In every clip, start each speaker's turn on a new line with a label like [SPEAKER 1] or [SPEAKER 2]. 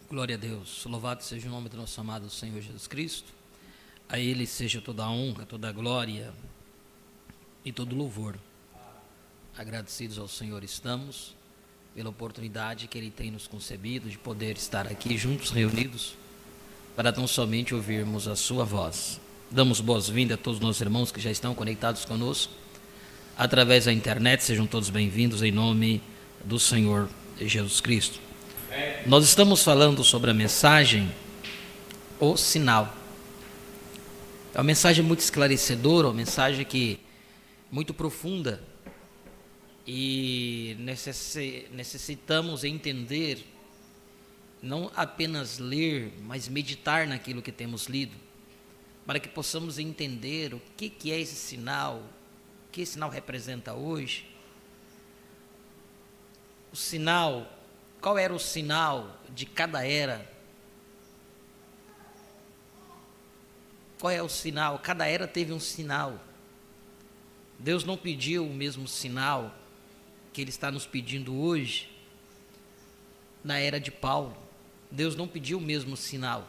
[SPEAKER 1] Glória a Deus, louvado seja o nome do nosso amado Senhor Jesus Cristo. A Ele seja toda a honra, toda a glória e todo o louvor. Agradecidos ao Senhor estamos pela oportunidade que Ele tem nos concedido de poder estar aqui juntos, reunidos, para tão somente ouvirmos a Sua voz. Damos boas-vindas a todos os nossos irmãos que já estão conectados conosco através da internet. Sejam todos bem-vindos em nome do Senhor Jesus Cristo. Nós estamos falando sobre a mensagem, o sinal. É uma mensagem muito esclarecedora, uma mensagem muito profunda, e necessitamos entender, não apenas ler, mas meditar naquilo que temos lido, para que possamos entender o que é esse sinal, o que esse sinal representa hoje. O sinal, qual era o sinal de cada era? Qual é o sinal? Cada era teve um sinal. Deus não pediu o mesmo sinal que Ele está nos pedindo hoje na era de Paulo. Deus não pediu o mesmo sinal.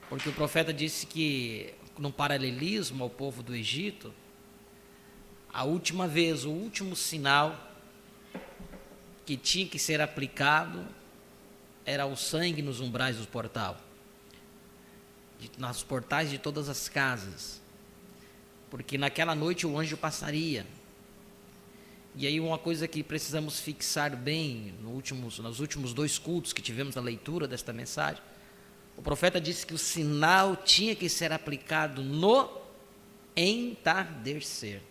[SPEAKER 1] Porque o profeta disse que, no paralelismo ao povo do Egito, a última vez, o último sinal que tinha que ser aplicado era o sangue nos umbrais do portal, nos portais de todas as casas, porque naquela noite o anjo passaria. E aí uma coisa que precisamos fixar bem nos últimos dois cultos que tivemos a leitura desta mensagem, o profeta disse que o sinal tinha que ser aplicado no entardecer.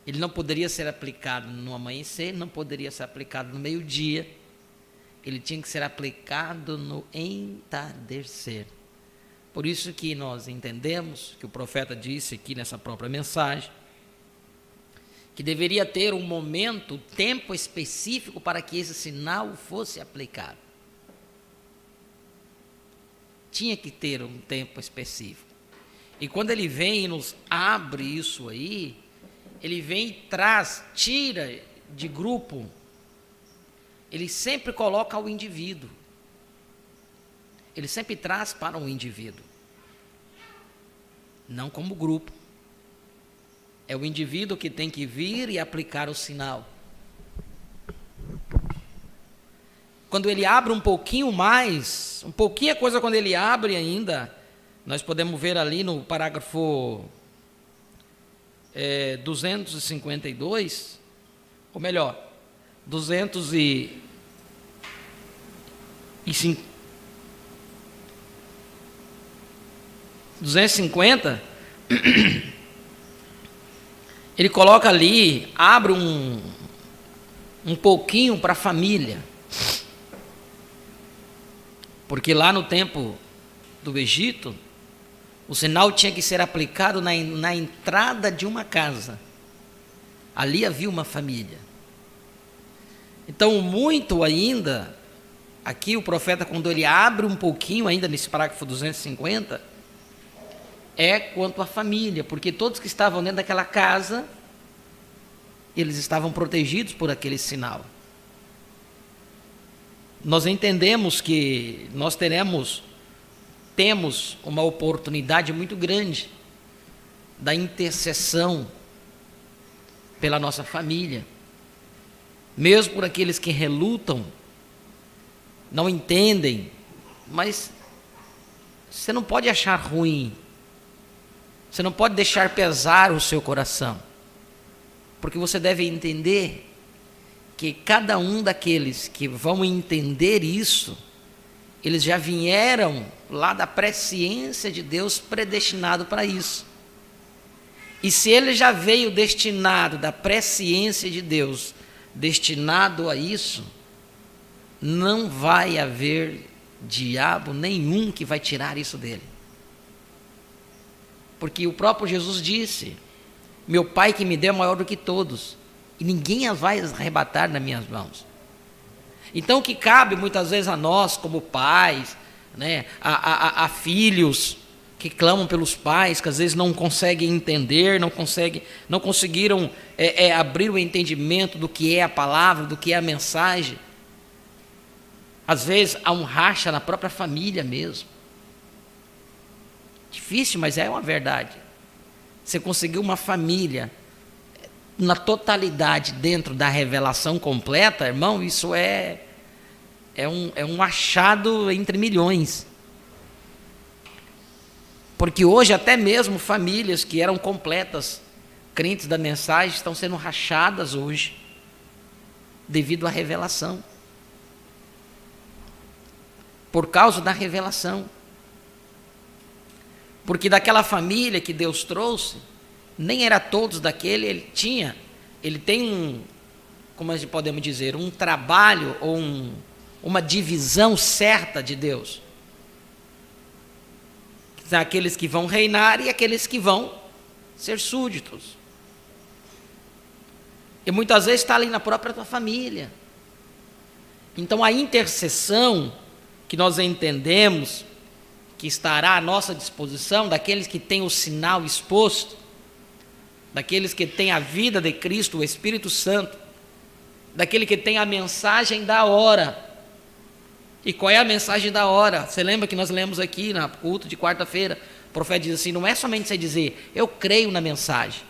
[SPEAKER 1] Ele não poderia ser aplicado no amanhecer, não poderia ser aplicado no meio-dia, ele tinha que ser aplicado no entardecer. Por isso que nós entendemos que o profeta disse aqui nessa própria mensagem, que deveria ter um momento, tempo específico para que esse sinal fosse aplicado. Tinha que ter um tempo específico. E quando ele vem e nos abre isso aí, ele vem e tira de grupo, ele sempre coloca o indivíduo, ele sempre traz para um indivíduo, não como grupo. É o indivíduo que tem que vir e aplicar o sinal. Quando ele abre um pouquinho mais, um pouquinho a coisa, quando ele abre ainda, nós podemos ver ali no parágrafo 252, ou melhor, 250, ele coloca ali, abre um pouquinho para a família, porque lá no tempo do Egito, o sinal tinha que ser aplicado na entrada de uma casa. Ali havia uma família. Então, muito ainda, aqui o profeta, quando ele abre um pouquinho ainda nesse parágrafo 250, é quanto à família, porque todos que estavam dentro daquela casa, eles estavam protegidos por aquele sinal. Nós entendemos que nós temos uma oportunidade muito grande da intercessão pela nossa família, mesmo por aqueles que relutam, não entendem, mas você não pode achar ruim, você não pode deixar pesar o seu coração, porque você deve entender que cada um daqueles que vão entender isso, eles já vieram lá da presciência de Deus, predestinado para isso. E se ele já veio destinado da presciência de Deus, destinado a isso, não vai haver diabo nenhum que vai tirar isso dele. Porque o próprio Jesus disse: meu Pai que me deu é maior do que todos, e ninguém a vai arrebatar nas minhas mãos. Então, o que cabe muitas vezes a nós, como pais, né, a filhos que clamam pelos pais, que às vezes não conseguem entender, não conseguiram abrir o entendimento do que é a palavra, do que é a mensagem. Às vezes há um racha na própria família mesmo. Difícil, mas é uma verdade. Você conseguir uma família na totalidade dentro da revelação completa, irmão, isso é um achado entre milhões. Porque hoje até mesmo famílias que eram completas, crentes da mensagem, estão sendo rachadas hoje, devido à revelação. Por causa da revelação. Porque daquela família que Deus trouxe, nem era todos daquele, ele tem como nós podemos dizer, um trabalho ou uma divisão certa de Deus. Aqueles que vão reinar e aqueles que vão ser súditos. E muitas vezes está ali na própria tua família. Então a intercessão que nós entendemos que estará à nossa disposição, daqueles que têm o sinal exposto, daqueles que têm a vida de Cristo, o Espírito Santo, daquele que tem a mensagem da hora. E qual é a mensagem da hora? Você lembra que nós lemos aqui no culto de quarta-feira? O profeta diz assim, não é somente você dizer, eu creio na mensagem.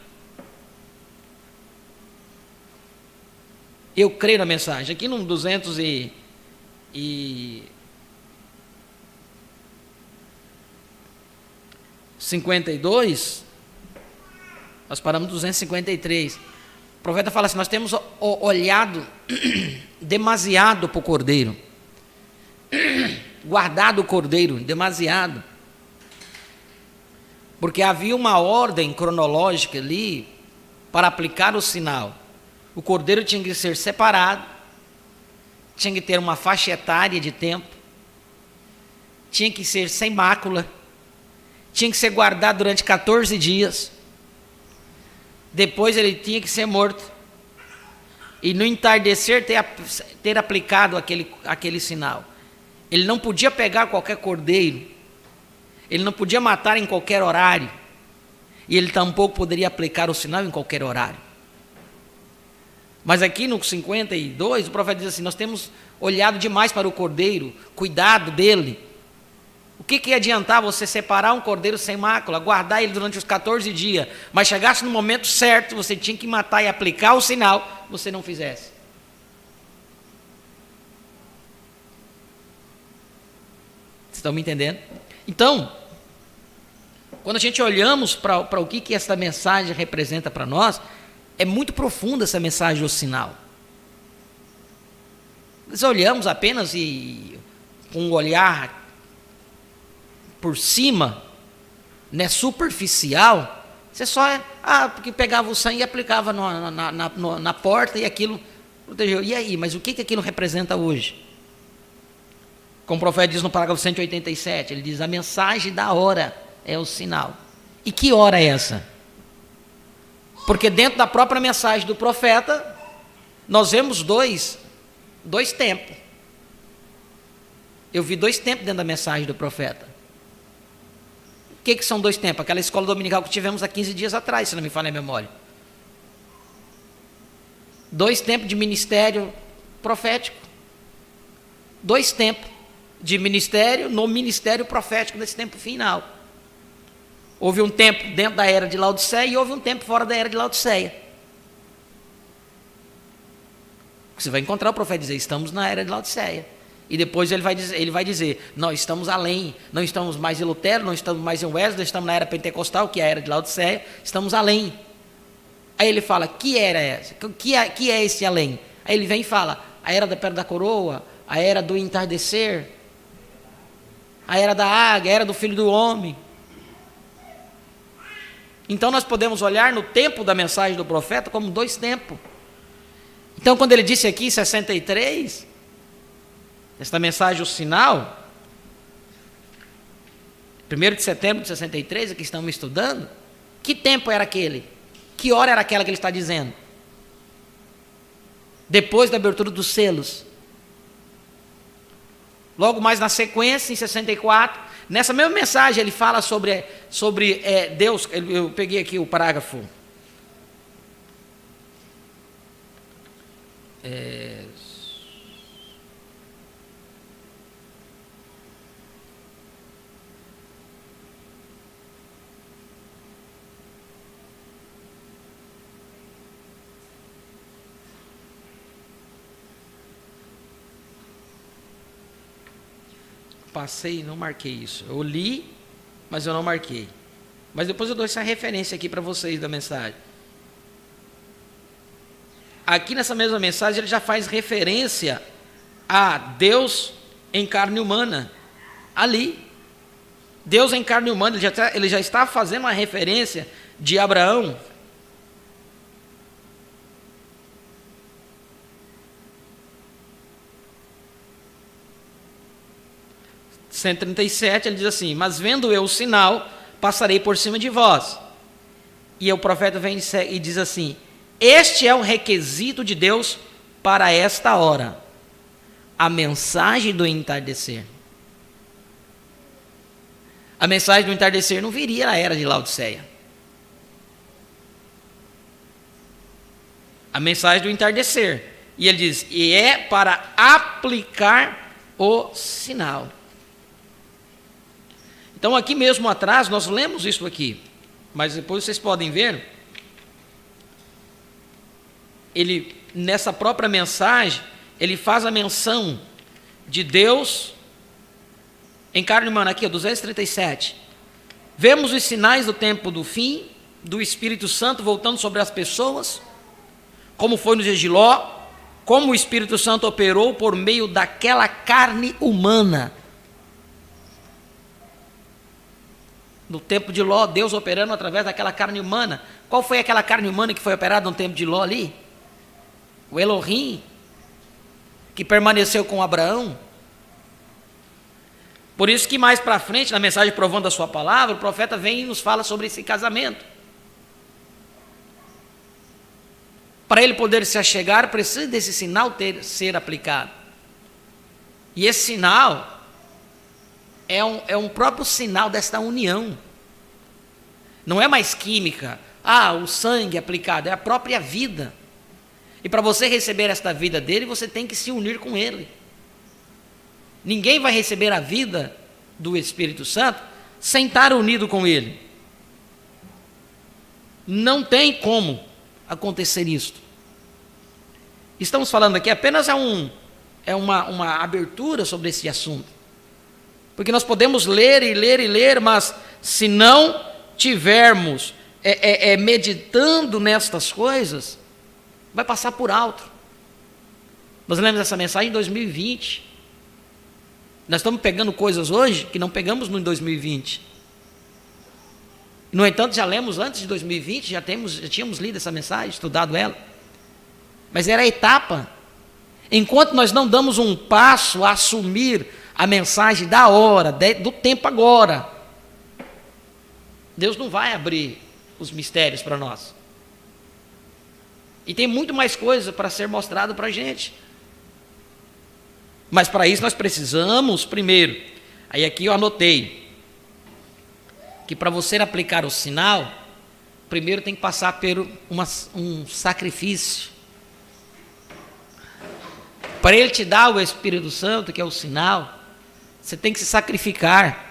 [SPEAKER 1] Eu creio na mensagem. Aqui no 252, nós paramos no 253. O profeta fala assim, nós temos olhado demasiado para o cordeiro. Guardado o cordeiro, demasiado. Porque havia uma ordem cronológica ali para aplicar o sinal. O cordeiro tinha que ser separado, tinha que ter uma faixa etária de tempo, tinha que ser sem mácula, tinha que ser guardado durante 14 dias. Depois ele tinha que ser morto. E no entardecer ter aplicado aquele sinal. Ele não podia pegar qualquer cordeiro, ele não podia matar em qualquer horário, e ele tampouco poderia aplicar o sinal em qualquer horário. Mas aqui no 52, o profeta diz assim, nós temos olhado demais para o cordeiro, cuidado dele. O que ia adiantar você separar um cordeiro sem mácula, guardar ele durante os 14 dias, mas chegasse no momento certo, você tinha que matar e aplicar o sinal, você não fizesse. Vocês estão me entendendo? Então, quando a gente olhamos para o que essa mensagem representa para nós, é muito profunda essa mensagem do sinal. Nós olhamos apenas com um olhar por cima, né, superficial, você só porque pegava o sangue e aplicava na porta e aquilo protegeu. E aí, mas o que aquilo representa hoje? Como o profeta diz no parágrafo 187, ele diz, a mensagem da hora é o sinal. E que hora é essa? Porque dentro da própria mensagem do profeta, nós vemos dois tempos. Eu vi 2 tempos dentro da mensagem do profeta. O que são 2 tempos? Aquela escola dominical que tivemos há 15 dias atrás, se não me falha a memória. 2 tempos de ministério profético. 2 tempos de ministério no ministério profético desse tempo final. Houve um tempo dentro da era de Laodiceia e houve um tempo fora da era de Laodiceia. Você vai encontrar o profeta dizer, estamos na era de Laodiceia. E depois ele vai dizer, não, estamos além, não estamos mais em Lutero, não estamos mais em Wesley, estamos na era pentecostal, que é a era de Laodiceia, estamos além. Aí ele fala, que era essa? Que é esse além? Aí ele vem e fala, a era da pedra da coroa, a era do entardecer, a era da águia, a era do filho do homem. Então nós podemos olhar no tempo da mensagem do profeta como 2 tempos. Então quando ele disse aqui 63, esta mensagem, o sinal, 1º de setembro de 63, aqui estamos estudando, que tempo era aquele? Que hora era aquela que ele está dizendo? Depois da abertura dos selos. Logo mais na sequência, em 64, nessa mesma mensagem ele fala sobre Deus. Eu peguei aqui o parágrafo. passei e não marquei isso. Eu li, mas eu não marquei. Mas depois eu dou essa referência aqui para vocês da mensagem. Aqui nessa mesma mensagem ele já faz referência a Deus em carne humana. Ali. Deus em carne humana, ele já está fazendo uma referência de Abraão. Em 137 ele diz assim: mas vendo eu o sinal, passarei por cima de vós. E o profeta vem e diz assim: este é o requisito de Deus para esta hora, a mensagem do entardecer. A mensagem do entardecer não viria na era de Laodiceia. A mensagem do entardecer. E ele diz: e é para aplicar o sinal. Então aqui mesmo atrás, nós lemos isso aqui, mas depois vocês podem ver, ele, nessa própria mensagem, ele faz a menção de Deus em carne humana, aqui, 237. Vemos os sinais do tempo do fim, do Espírito Santo voltando sobre as pessoas, como foi nos dias de Ló, como o Espírito Santo operou por meio daquela carne humana. No tempo de Ló, Deus operando através daquela carne humana. Qual foi aquela carne humana que foi operada no tempo de Ló ali? O Elohim, que permaneceu com Abraão. Por isso que mais para frente, na mensagem provando a sua palavra, o profeta vem e nos fala sobre esse casamento. Para ele poder se achegar, precisa desse sinal ser aplicado. E esse sinal é um próprio sinal desta união. Não é mais química. O sangue aplicado, é a própria vida. E para você receber esta vida dele, você tem que se unir com ele. Ninguém vai receber a vida do Espírito Santo sem estar unido com ele. Não tem como acontecer isto. Estamos falando aqui apenas uma abertura sobre esse assunto. Porque nós podemos ler e ler e ler, mas se não tivermos meditando nestas coisas, vai passar por alto. Nós lemos essa mensagem em 2020. Nós estamos pegando coisas hoje que não pegamos no 2020. No entanto, já lemos antes de 2020, já tínhamos lido essa mensagem, estudado ela. Mas era a etapa. Enquanto nós não damos um passo a assumir a mensagem da hora, do tempo agora, Deus não vai abrir os mistérios para nós. E tem muito mais coisa para ser mostrado para a gente. Mas para isso nós precisamos, primeiro, aí aqui eu anotei, que para você aplicar o sinal, primeiro tem que passar por um sacrifício. Para ele te dar o Espírito Santo, que é o sinal, você tem que se sacrificar.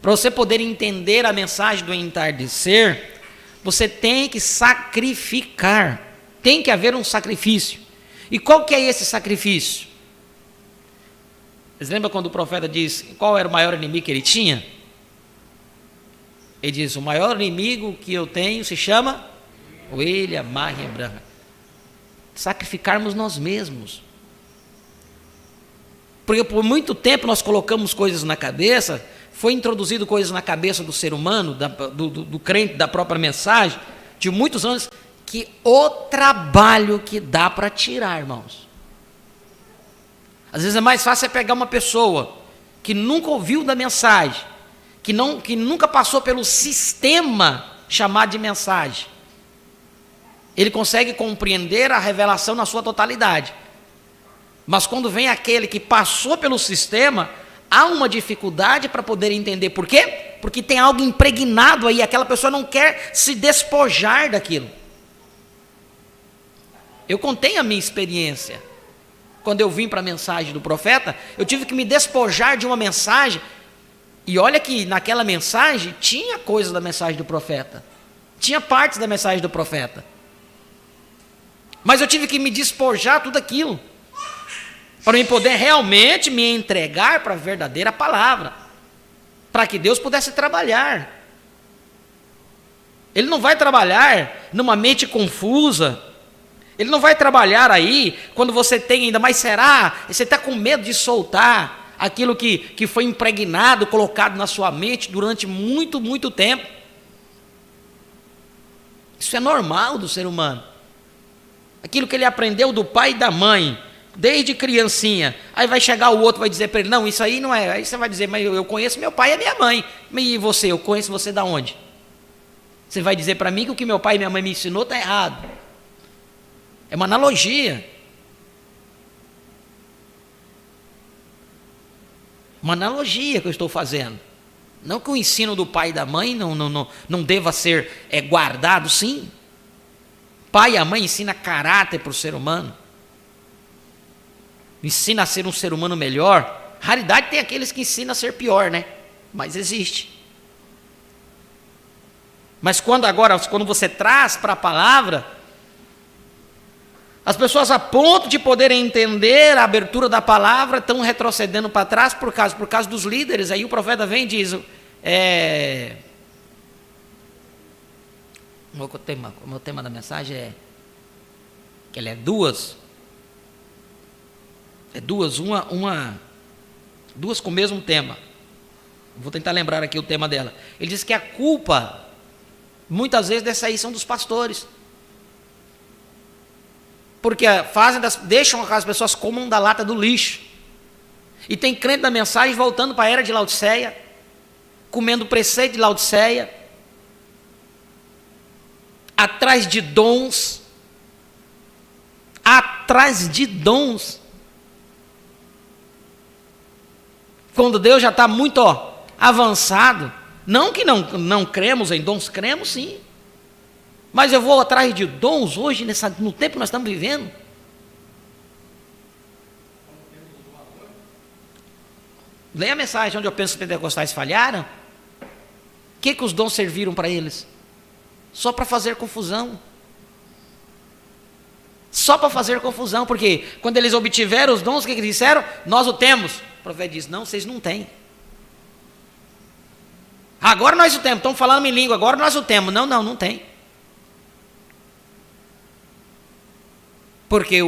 [SPEAKER 1] Para você poder entender a mensagem do entardecer, você tem que sacrificar. Tem que haver um sacrifício. E qual que é esse sacrifício? Vocês lembram quando o profeta diz qual era o maior inimigo que ele tinha? Ele diz: o maior inimigo que eu tenho se chama Oelha Marre Branca. Sacrificarmos nós mesmos. Porque por muito tempo nós colocamos coisas na cabeça, foi introduzido coisas na cabeça do ser humano, do crente, da própria mensagem, de muitos anos, que o trabalho que dá para tirar, irmãos. Às vezes é mais fácil pegar uma pessoa que nunca ouviu da mensagem, que nunca passou pelo sistema chamado de mensagem. Ele consegue compreender a revelação na sua totalidade. Mas quando vem aquele que passou pelo sistema, há uma dificuldade para poder entender. Por quê? Porque tem algo impregnado aí, aquela pessoa não quer se despojar daquilo. Eu contei a minha experiência. Quando eu vim para a mensagem do profeta, eu tive que me despojar de uma mensagem. E olha que naquela mensagem tinha coisas da mensagem do profeta. Tinha partes da mensagem do profeta. Mas eu tive que me despojar tudo aquilo. para eu poder realmente me entregar para a verdadeira palavra, para que Deus pudesse trabalhar. Ele não vai trabalhar numa mente confusa, Ele não vai trabalhar aí quando você tem ainda, mas será? Você está com medo de soltar aquilo que foi impregnado, colocado na sua mente durante muito, muito tempo. Isso é normal do ser humano. Aquilo que ele aprendeu do pai e da mãe, desde criancinha, aí vai chegar o outro e vai dizer para ele, não, isso aí não é. Aí você vai dizer, mas eu conheço meu pai e minha mãe. E você, eu conheço você da onde? Você vai dizer para mim que o que meu pai e minha mãe me ensinou está errado. É uma analogia. Uma analogia que eu estou fazendo. Não que o ensino do pai e da mãe não deva ser guardado, sim. Pai e a mãe ensina caráter para o ser humano. Ensina a ser um ser humano melhor. Raridade tem aqueles que ensinam a ser pior, né? Mas existe. Mas quando você traz para a palavra, as pessoas, a ponto de poderem entender a abertura da palavra, estão retrocedendo para trás por causa dos líderes. Aí o profeta vem e diz, o meu tema da mensagem é que ele é duas com o mesmo tema. Vou tentar lembrar aqui o tema dela. Ele diz que a culpa, muitas vezes, dessa aí são dos pastores. Porque deixam que as pessoas comam da lata do lixo. E tem crente da mensagem voltando para a era de Laodiceia, comendo preceito de Laodiceia, atrás de dons, quando Deus já está muito avançado. Não que não cremos em dons, cremos sim. Mas eu vou atrás de dons hoje, no tempo que nós estamos vivendo. Leia a mensagem onde eu penso que os pentecostais falharam. O que os dons serviram para eles? Só para fazer confusão. Só para fazer confusão, porque quando eles obtiveram os dons, o que eles disseram? Nós o temos. O profeta diz, não, vocês não têm. Agora nós o temos, estão falando em língua, agora nós o temos. Não tem. Porque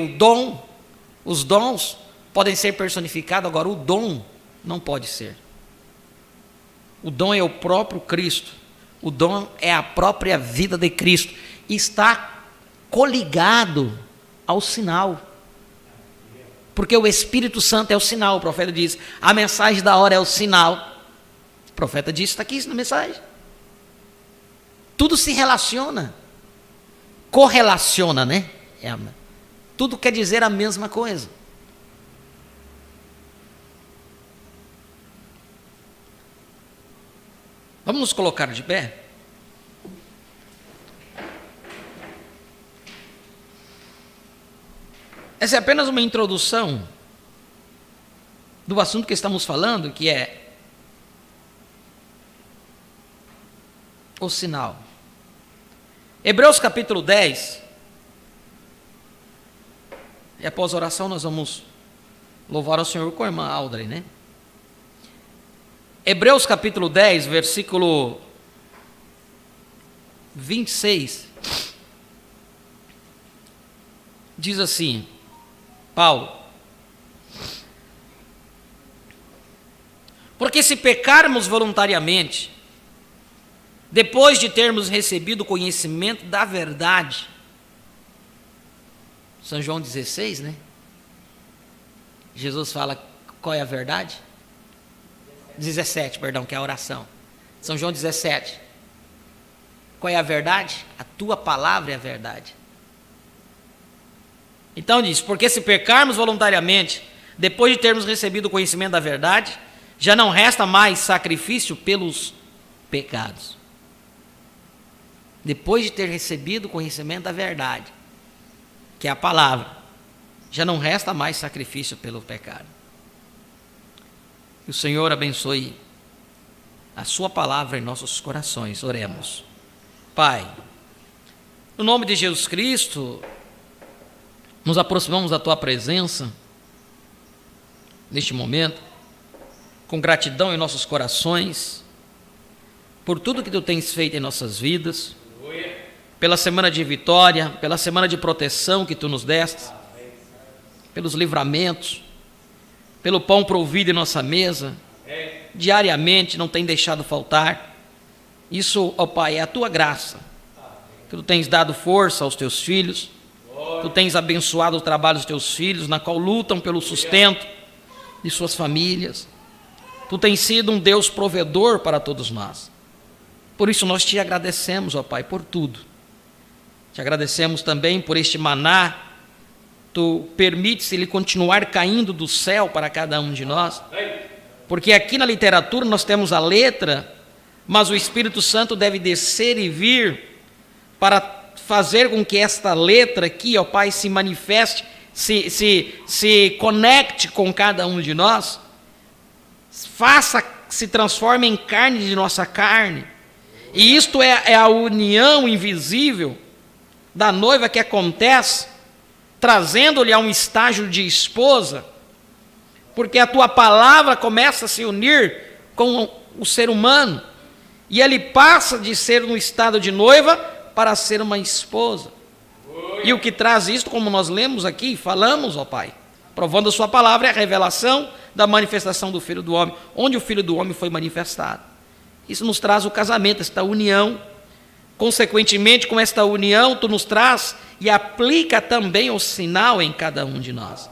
[SPEAKER 1] os dons podem ser personificados, agora o dom não pode ser. O dom é o próprio Cristo. O dom é a própria vida de Cristo. E está coligado ao sinal. Porque o Espírito Santo é o sinal. O profeta diz, a mensagem da hora é o sinal. O profeta disse, está aqui na mensagem. Tudo se relaciona. Correlaciona, né? Tudo quer dizer a mesma coisa. Vamos nos colocar de pé? Essa é apenas uma introdução do assunto que estamos falando, que é o sinal. Hebreus capítulo 10. E após a oração nós vamos louvar ao Senhor com a irmã Audrey, né? Hebreus capítulo 10, versículo 26. Diz assim, Paulo: porque se pecarmos voluntariamente, depois de termos recebido o conhecimento da verdade, São João 16, né? Jesus fala qual é a verdade? 17, perdão, que é a oração. São João 17. Qual é a verdade? A tua palavra é a verdade. Então diz, porque se pecarmos voluntariamente, depois de termos recebido o conhecimento da verdade, já não resta mais sacrifício pelos pecados. Depois de ter recebido o conhecimento da verdade, que é a palavra, já não resta mais sacrifício pelo pecado. Que o Senhor abençoe a sua palavra em nossos corações. Oremos. Pai, no nome de Jesus Cristo, nos aproximamos da tua presença neste momento, com gratidão em nossos corações, por tudo que Tu tens feito em nossas vidas, pela semana de vitória, pela semana de proteção que Tu nos deste, pelos livramentos, pelo pão provido em nossa mesa, diariamente não tem deixado faltar. Isso, ó Pai, é a Tua graça, que Tu tens dado força aos Teus filhos, Tu tens abençoado o trabalho dos Teus filhos, na qual lutam pelo sustento de suas famílias. Tu tens sido um Deus provedor para todos nós. Por isso nós Te agradecemos, ó Pai, por tudo. Te agradecemos também por este maná. Tu permites ele continuar caindo do céu para cada um de nós. Porque aqui na literatura nós temos a letra, mas o Espírito Santo deve descer e vir para fazer com que esta letra aqui, ó Pai, se manifeste, se conecte com cada um de nós, se transforme em carne de nossa carne. E isto é a união invisível da noiva que acontece, trazendo-lhe a um estágio de esposa, porque a Tua palavra começa a se unir com o ser humano, e ele passa de ser um estado de noiva para ser uma esposa. E o que traz isto, como nós lemos aqui, falamos, ó Pai, provando a Sua palavra, é a revelação da manifestação do Filho do Homem, onde o Filho do Homem foi manifestado. Isso nos traz o casamento, esta união. Consequentemente, com esta união, Tu nos traz e aplica também o sinal em cada um de nós.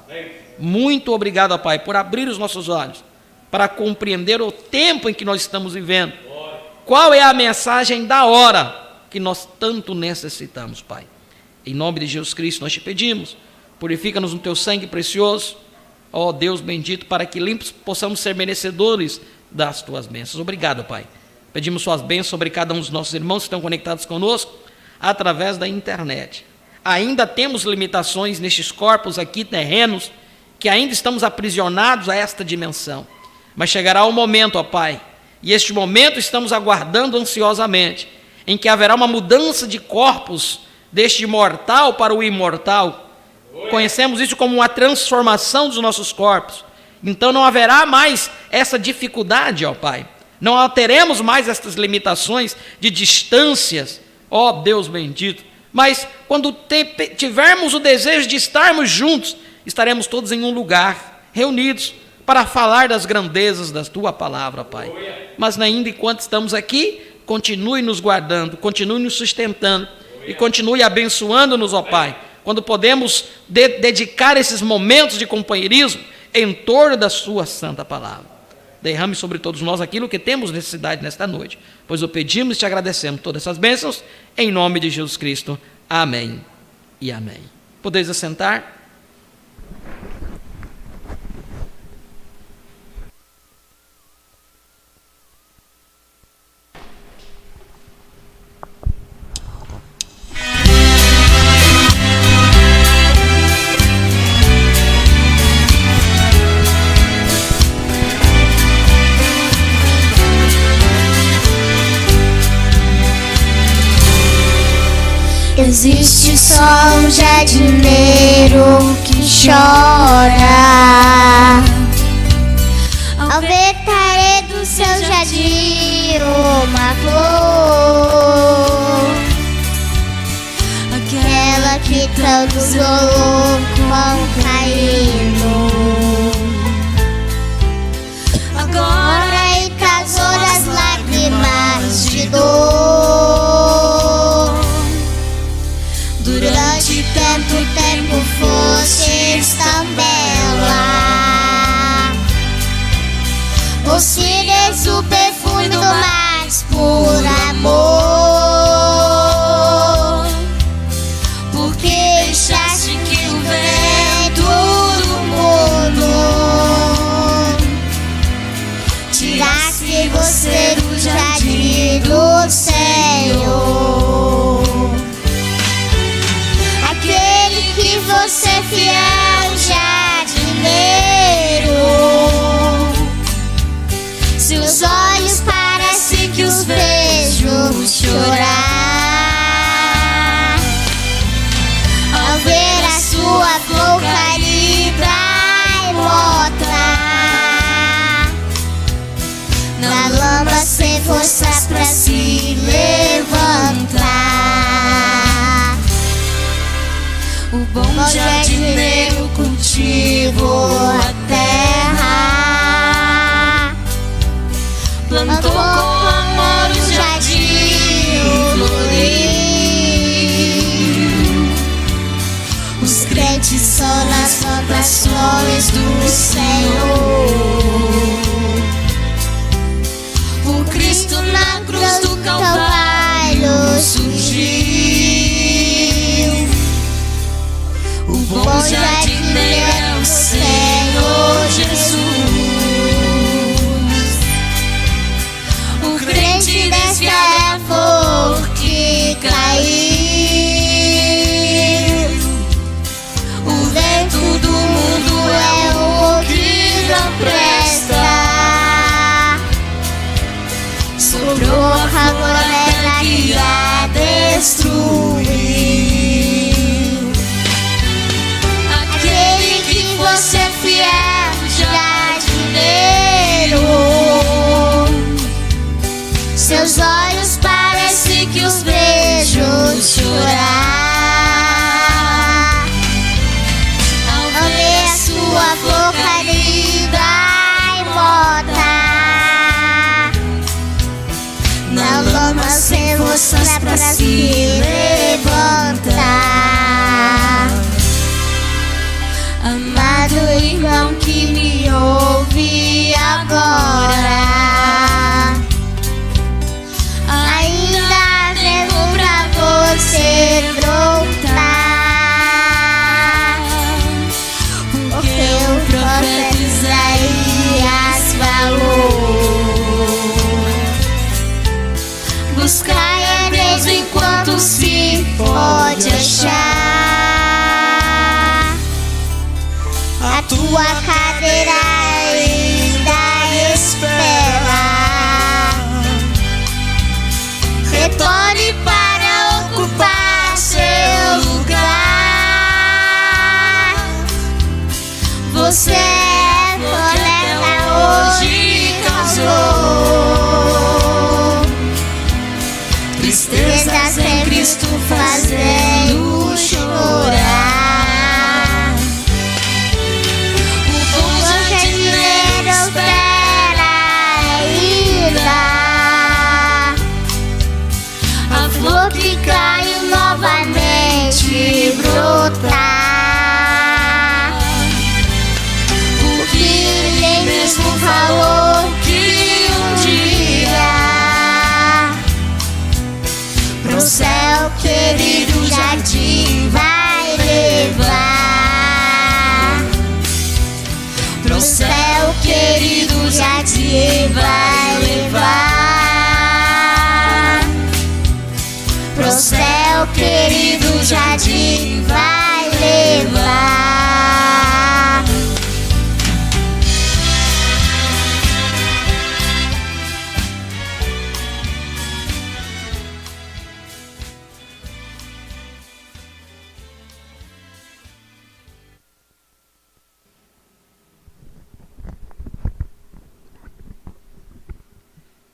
[SPEAKER 1] Muito obrigado, ó Pai, por abrir os nossos olhos, para compreender o tempo em que nós estamos vivendo. Qual é a mensagem da hora que nós tanto necessitamos, Pai. Em nome de Jesus Cristo nós Te pedimos, purifica-nos no Teu sangue precioso, ó Deus bendito, para que limpos possamos ser merecedores das Tuas bênçãos. Obrigado, Pai. Pedimos Suas bênçãos sobre cada um dos nossos irmãos que estão conectados conosco através da internet. Ainda temos limitações nestes corpos aqui terrenos, que ainda estamos aprisionados a esta dimensão. Mas chegará o momento, ó Pai, e este momento estamos aguardando ansiosamente, em que haverá uma mudança de corpos deste mortal para o imortal. Conhecemos isso como uma transformação dos nossos corpos. Então não haverá mais essa dificuldade, ó Pai. Não teremos mais estas limitações de distâncias, ó Deus bendito. Mas quando tivermos o desejo de estarmos juntos, estaremos todos em um lugar, reunidos, para falar das grandezas da Tua palavra, Pai. Mas ainda enquanto estamos aqui, continue nos guardando, continue nos sustentando e continue abençoando-nos, ó Pai, quando podemos dedicar esses momentos de companheirismo em torno da Sua santa palavra. Derrame sobre todos nós aquilo que temos necessidade nesta noite, pois o pedimos e Te agradecemos todas essas bênçãos, em nome de Jesus Cristo. Amém e amém. Podeis assentar.
[SPEAKER 2] Existe só um jardineiro que chora ao ver cair do seu jardim uma flor, aquela que tanto isolou com Caíno. Agora ele casou das lágrimas de dor. Durante tanto tempo fostes tão bela, possuídes o perfume do mais puro amor, porque deixaste que o vento do mundo tirasse você do jardim do Senhor. Que você é fiel jardineiro, bom jardineiro cultivou a terra, plantou com amor o jardim, floriu. Os crentes são nas plantações do Senhor. O Cristo na cruz do Calvário surgiu. O bom jardineiro é o Senhor Jesus. O crente desta é a flor que caiu. O vento do mundo é o que não presta. Sobrou a favela que a destruiu. Aquele que fosse fiel jardineiro, seus olhos parecem que os vejo chorar. Ao ver sua flor caída e morta, na lama sem forças pra se levantar. Amado irmão que me ouve agora, ainda devo pra você brotar, porque o profeta Isaías falou: buscai a Deus enquanto se pode achar. A tua cadeira ainda espera. Retorne para ocupar seu lugar. Você é floresta, hoje causou tristezas em Cristo fazendo chorar. O bom jardineiro espera ainda a flor que caiu novamente brotar. Porque ele mesmo falou que um dia pro céu querido jardim vai levar. Pro céu querido jardim vai levar. Pro céu querido jardim vai levar.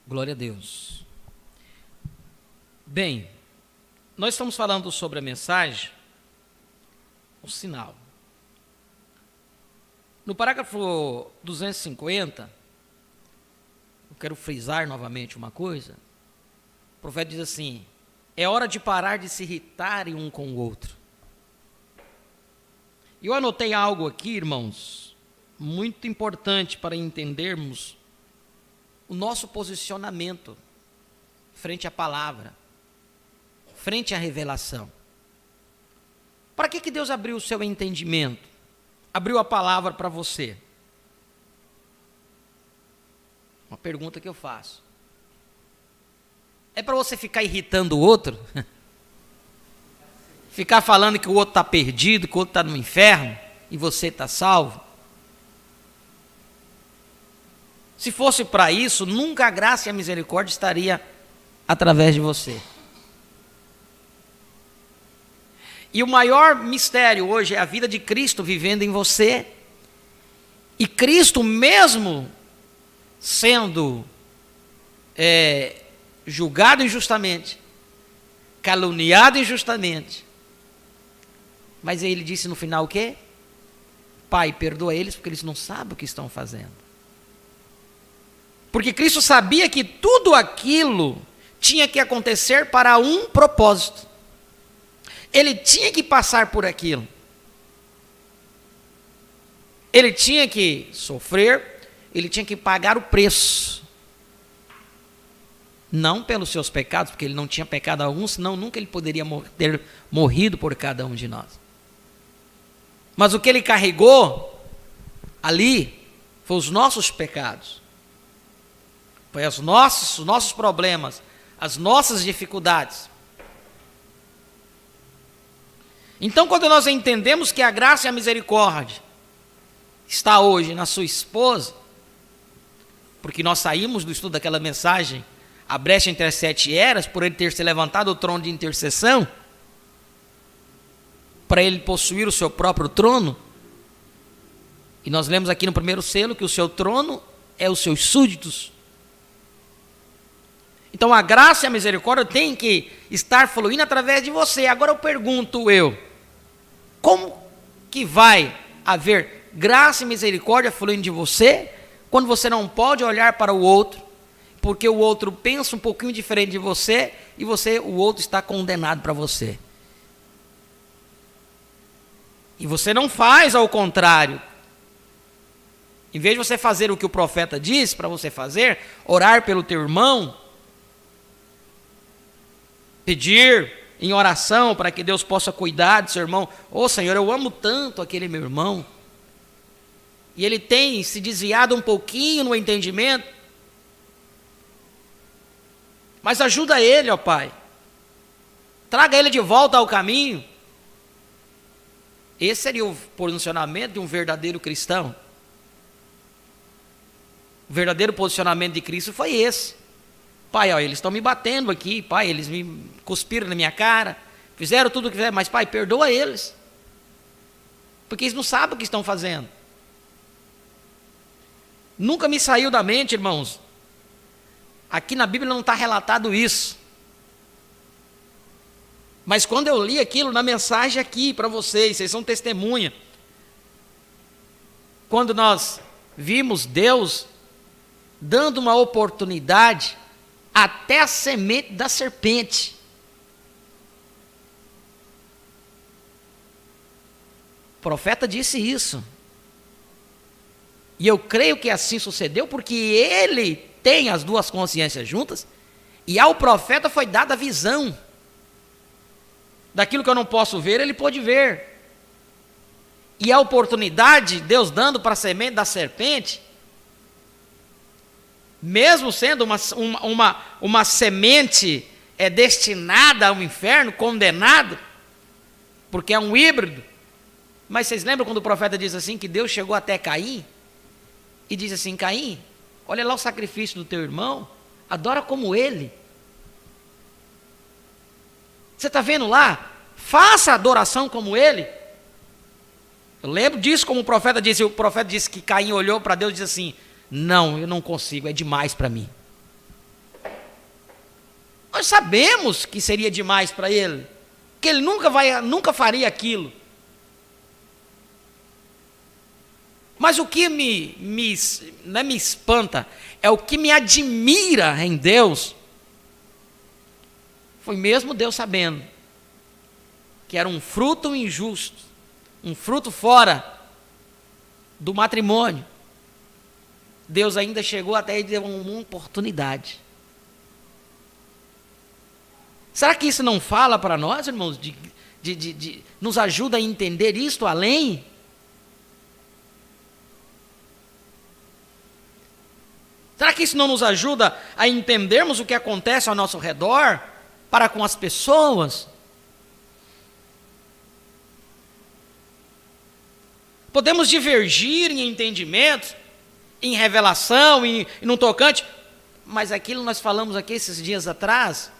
[SPEAKER 1] Glória a Deus. Bem, nós estamos falando sobre a mensagem, o sinal. No parágrafo 250, eu quero frisar novamente uma coisa. O profeta diz assim: é hora de parar de se irritarem um com o outro. E eu anotei algo aqui, irmãos, muito importante para entendermos o nosso posicionamento frente à palavra, frente à revelação. Para que Deus abriu o seu entendimento? Abriu a palavra para você? Uma pergunta que eu faço. É para você ficar irritando o outro? Ficar falando que o outro está perdido, que o outro está no inferno e você está salvo? Se fosse para isso, nunca a graça e a misericórdia estaria através de você. E o maior mistério hoje é a vida de Cristo vivendo em você. E Cristo, mesmo sendo julgado injustamente, caluniado injustamente, Mas ele disse no final o quê? Pai, perdoa eles porque eles não sabem o que estão fazendo. Porque Cristo sabia que tudo aquilo tinha que acontecer para um propósito. Ele tinha que passar por aquilo. Ele tinha que sofrer, ele tinha que pagar o preço. Não pelos seus pecados, porque ele não tinha pecado algum, senão nunca ele poderia ter morrido por cada um de nós. Mas o que ele carregou ali foi os nossos pecados. Foi os nossos problemas, as nossas dificuldades. Então, quando nós entendemos que a graça e a misericórdia está hoje na sua esposa, porque nós saímos do estudo daquela mensagem, a brecha entre as 7 eras, por ele ter se levantado o trono de intercessão, para ele possuir o seu próprio trono, e nós lemos aqui no primeiro selo que o seu trono é os seus súditos. Então a graça e a misericórdia tem que estar fluindo através de você. Agora eu pergunto como que vai haver graça e misericórdia fluindo de você, quando você não pode olhar para o outro, porque o outro pensa um pouquinho diferente de você, e o outro está condenado para você. E você não faz ao contrário. Em vez de você fazer o que o profeta diz para você fazer, orar pelo teu irmão, pedir em oração para que Deus possa cuidar do seu irmão. Ô Senhor, eu amo tanto aquele meu irmão, e ele tem se desviado um pouquinho no entendimento, mas ajuda ele, ó Pai, traga ele de volta ao caminho. Esse seria o posicionamento de um verdadeiro cristão. O verdadeiro posicionamento de Cristo foi esse. Pai, ó, eles estão me batendo aqui, Pai, eles me cuspiram na minha cara, fizeram tudo o que fizeram, mas Pai, perdoa eles, porque eles não sabem o que estão fazendo. Nunca me saiu da mente, irmãos, aqui na Bíblia não está relatado isso, mas quando eu li aquilo na mensagem aqui para vocês são testemunha, quando nós vimos Deus dando uma oportunidade até a semente da serpente. O profeta disse isso. E eu creio que assim sucedeu, porque ele tem as duas consciências juntas, e ao profeta foi dada a visão. Daquilo que eu não posso ver, ele pôde ver. E a oportunidade, Deus dando para a semente da serpente, mesmo sendo uma semente destinada ao inferno, condenado, porque é um híbrido. Mas vocês lembram quando o profeta diz assim, que Deus chegou até Caim, e diz assim, Caim, olha lá o sacrifício do teu irmão, adora como ele. Você está vendo lá? Faça a adoração como ele. Eu lembro disso, como o profeta disse que Caim olhou para Deus e disse assim, não, eu não consigo, é demais para mim. Nós sabemos que seria demais para ele, que ele nunca faria aquilo. Mas o que não é me espanta, é o que me admira em Deus, foi mesmo Deus sabendo que era um fruto injusto, um fruto fora do matrimônio, Deus ainda chegou até e deu uma oportunidade. Será que isso não fala para nós, irmãos, nos ajuda a entender isto além? Será que isso não nos ajuda a entendermos o que acontece ao nosso redor, para com as pessoas? Podemos divergir em entendimentos, em revelação, e no tocante, mas aquilo nós falamos aqui esses dias atrás,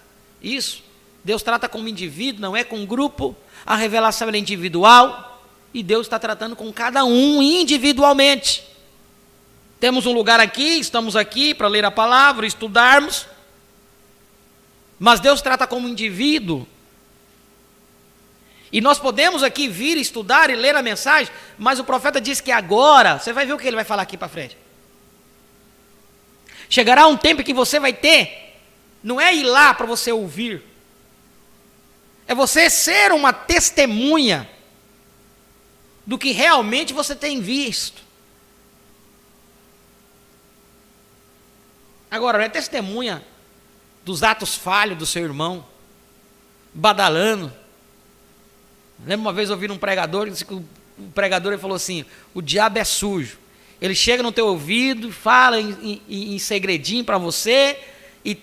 [SPEAKER 1] isso, Deus trata como indivíduo, não é com grupo, a revelação é individual, e Deus está tratando com cada um individualmente. Temos um lugar aqui, estamos aqui para ler a palavra, estudarmos, mas Deus trata como indivíduo. E nós podemos aqui vir estudar e ler a mensagem, mas o profeta diz que agora, você vai ver o que ele vai falar aqui para frente. Chegará um tempo que você vai ter, não é ir lá para você ouvir, é você ser uma testemunha do que realmente você tem visto. Agora, não é testemunha dos atos falhos do seu irmão, badalando. Lembro uma vez ouvindo um pregador, disse que o pregador ele falou assim: o diabo é sujo. Ele chega no teu ouvido, fala em segredinho para você, e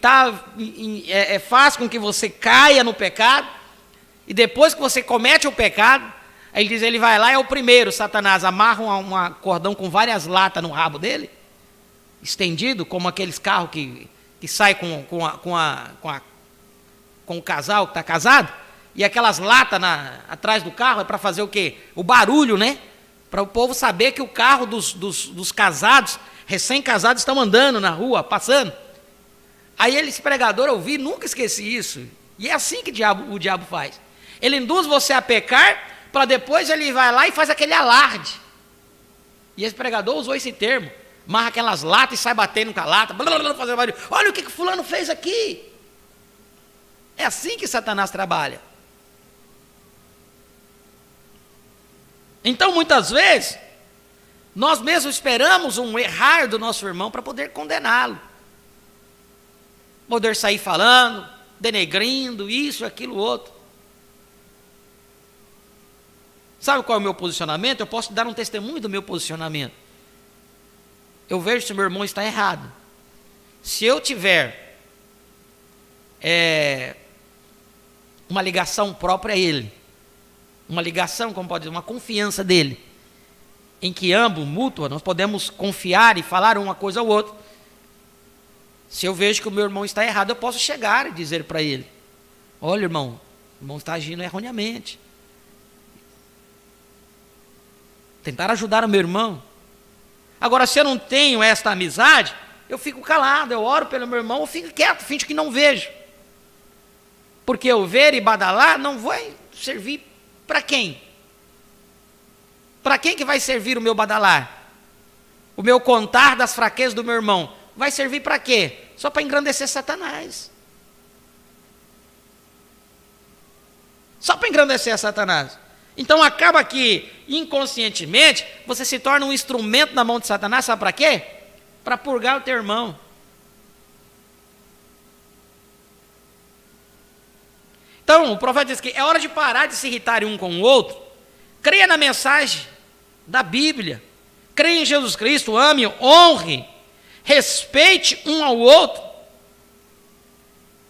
[SPEAKER 1] faz com que você caia no pecado, e depois que você comete o pecado, aí ele diz, ele vai lá, é o primeiro, Satanás, amarra um cordão com várias latas no rabo dele, estendido, como aqueles carros que sai com o casal que está casado, e aquelas latas atrás do carro é para fazer o quê? O barulho, né? Para o povo saber que o carro dos casados, recém-casados, estão andando na rua, passando. Aí esse pregador, eu ouvi, nunca esqueci isso. E é assim que o diabo faz. Ele induz você a pecar, para depois ele vai lá e faz aquele alarde. E esse pregador usou esse termo. Amarra aquelas latas e sai batendo com a lata. Fazendo barulho. Olha o que fulano fez aqui. É assim que Satanás trabalha. Então, muitas vezes, nós mesmos esperamos um errar do nosso irmão para poder condená-lo. Poder sair falando, denegrindo, isso, aquilo, outro. Sabe qual é o meu posicionamento? Eu posso dar um testemunho do meu posicionamento. Eu vejo se o meu irmão está errado. Se eu tiver uma ligação própria a ele, uma ligação, como pode dizer, uma confiança dele, em que ambos, mútua, nós podemos confiar e falar uma coisa ao outro. Se eu vejo que o meu irmão está errado, eu posso chegar e dizer para ele: olha, irmão, o irmão está agindo erroneamente. Tentar ajudar o meu irmão. Agora, se eu não tenho esta amizade, eu fico calado, eu oro pelo meu irmão, eu fico quieto, finjo que não vejo. Porque eu ver e badalar não vai servir para quem? Para quem que vai servir o meu badalar? O meu contar das fraquezas do meu irmão vai servir para quê? Só para engrandecer Satanás. Só para engrandecer Satanás. Então acaba que, inconscientemente, você se torna um instrumento na mão de Satanás, sabe para quê? Para purgar o teu irmão. Então, o profeta diz que é hora de parar de se irritar um com o outro. Creia na mensagem da Bíblia. Creia em Jesus Cristo, ame, honre, respeite um ao outro.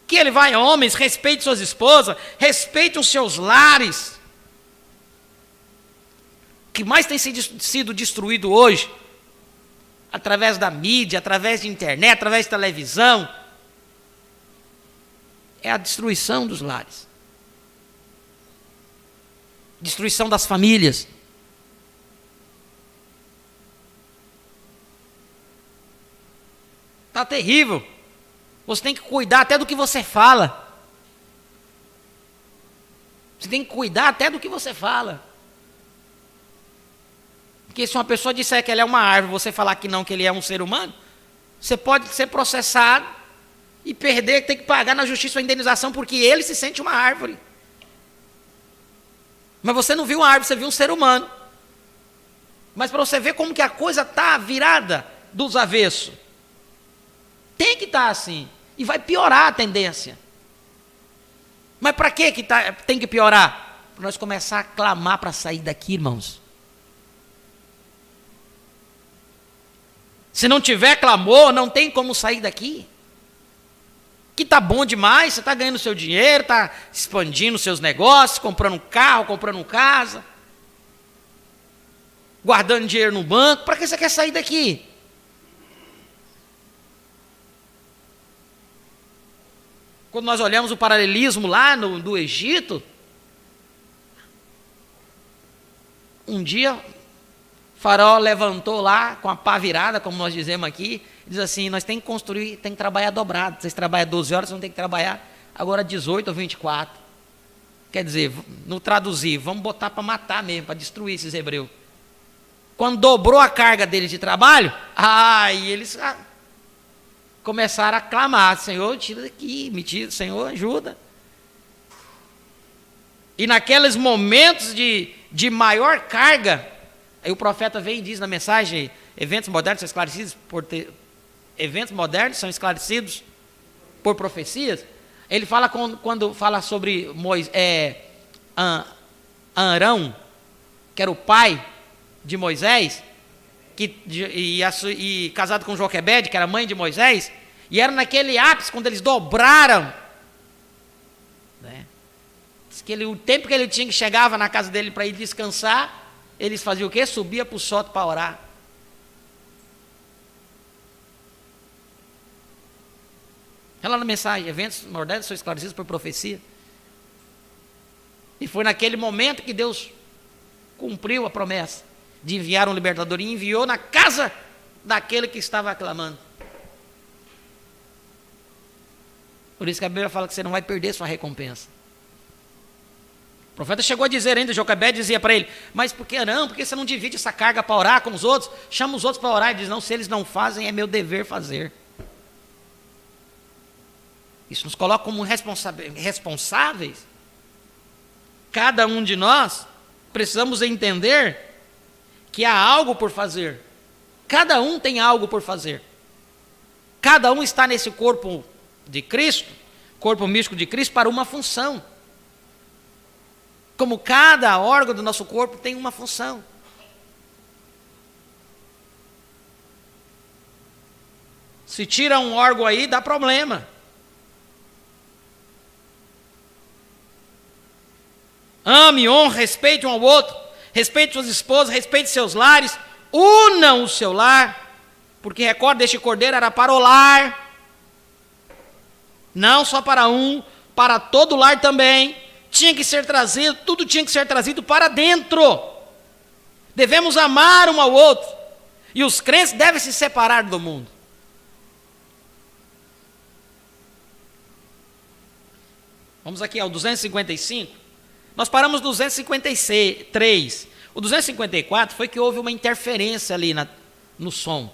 [SPEAKER 1] Que ele vai, homens, respeite suas esposas, respeite os seus lares. O que mais tem sido destruído hoje, através da mídia, através de internet, através de televisão, é a destruição dos lares. Destruição das famílias. Está terrível. Você tem que cuidar até do que você fala. Você tem que cuidar até do que você fala. Porque se uma pessoa disser que ela é uma árvore, você falar que não, que ele é um ser humano, você pode ser processado e perder, ter que pagar na justiça a indenização, porque ele se sente uma árvore. Mas você não viu uma árvore, você viu um ser humano. Mas para você ver como que a coisa está virada dos avessos. Tem que estar assim. E vai piorar a tendência. Mas para que tem que piorar? Para nós começar a clamar para sair daqui, irmãos. Se não tiver clamor, não tem como sair daqui. Que está bom demais, você está ganhando seu dinheiro, está expandindo seus negócios, comprando um carro, comprando casa, guardando dinheiro no banco. Para que você quer sair daqui? Quando nós olhamos o paralelismo lá do Egito, um dia Faraó levantou lá com a pá virada, como nós dizemos aqui, e diz assim: nós temos que construir, tem que trabalhar dobrado. Vocês trabalham 12 horas, vocês vão ter que trabalhar agora 18 ou 24. Quer dizer, no traduzir, vamos botar para matar mesmo, para destruir esses hebreus. Quando dobrou a carga deles de trabalho, aí eles começaram a clamar: Senhor, tira daqui, me tira, Senhor, ajuda. E naqueles momentos de maior carga, aí o profeta vem e diz na mensagem: eventos modernos são esclarecidos por profecias. Ele fala quando fala sobre Arão, que era o pai de Moisés, e casado com Joquebede, que era mãe de Moisés, e era naquele ápice, quando eles dobraram, né? Diz que o tempo que ele tinha, que chegava na casa dele para ir descansar, eles faziam o quê? Subia para o sótão para orar. Olha lá na mensagem: eventos modernos são esclarecidos por profecia. E foi naquele momento que Deus cumpriu a promessa de enviar um libertador, e enviou na casa daquele que estava aclamando. Por isso que a Bíblia fala que você não vai perder sua recompensa. O profeta chegou a dizer ainda, Joquebede dizia para ele: mas por que não? Por que você não divide essa carga para orar com os outros? Chama os outros para orar. Ele diz: não, se eles não fazem, é meu dever fazer. Isso nos coloca como responsáveis. Cada um de nós precisamos entender que há algo por fazer. Cada um tem algo por fazer. Cada um está nesse corpo de Cristo, corpo místico de Cristo, para uma função. Como cada órgão do nosso corpo tem uma função. Se tira um órgão aí, dá problema. Ame, honre, respeite um ao outro, respeite suas esposas, respeite seus lares, unam o seu lar, porque recorda, este cordeiro era para o lar, não só para um, para todo o lar também. Tinha que ser trazido, tudo tinha que ser trazido para dentro. Devemos amar um ao outro, e os crentes devem se separar do mundo. Vamos aqui ao 255. Nós paramos no 253. O 254 foi que houve uma interferência ali no som.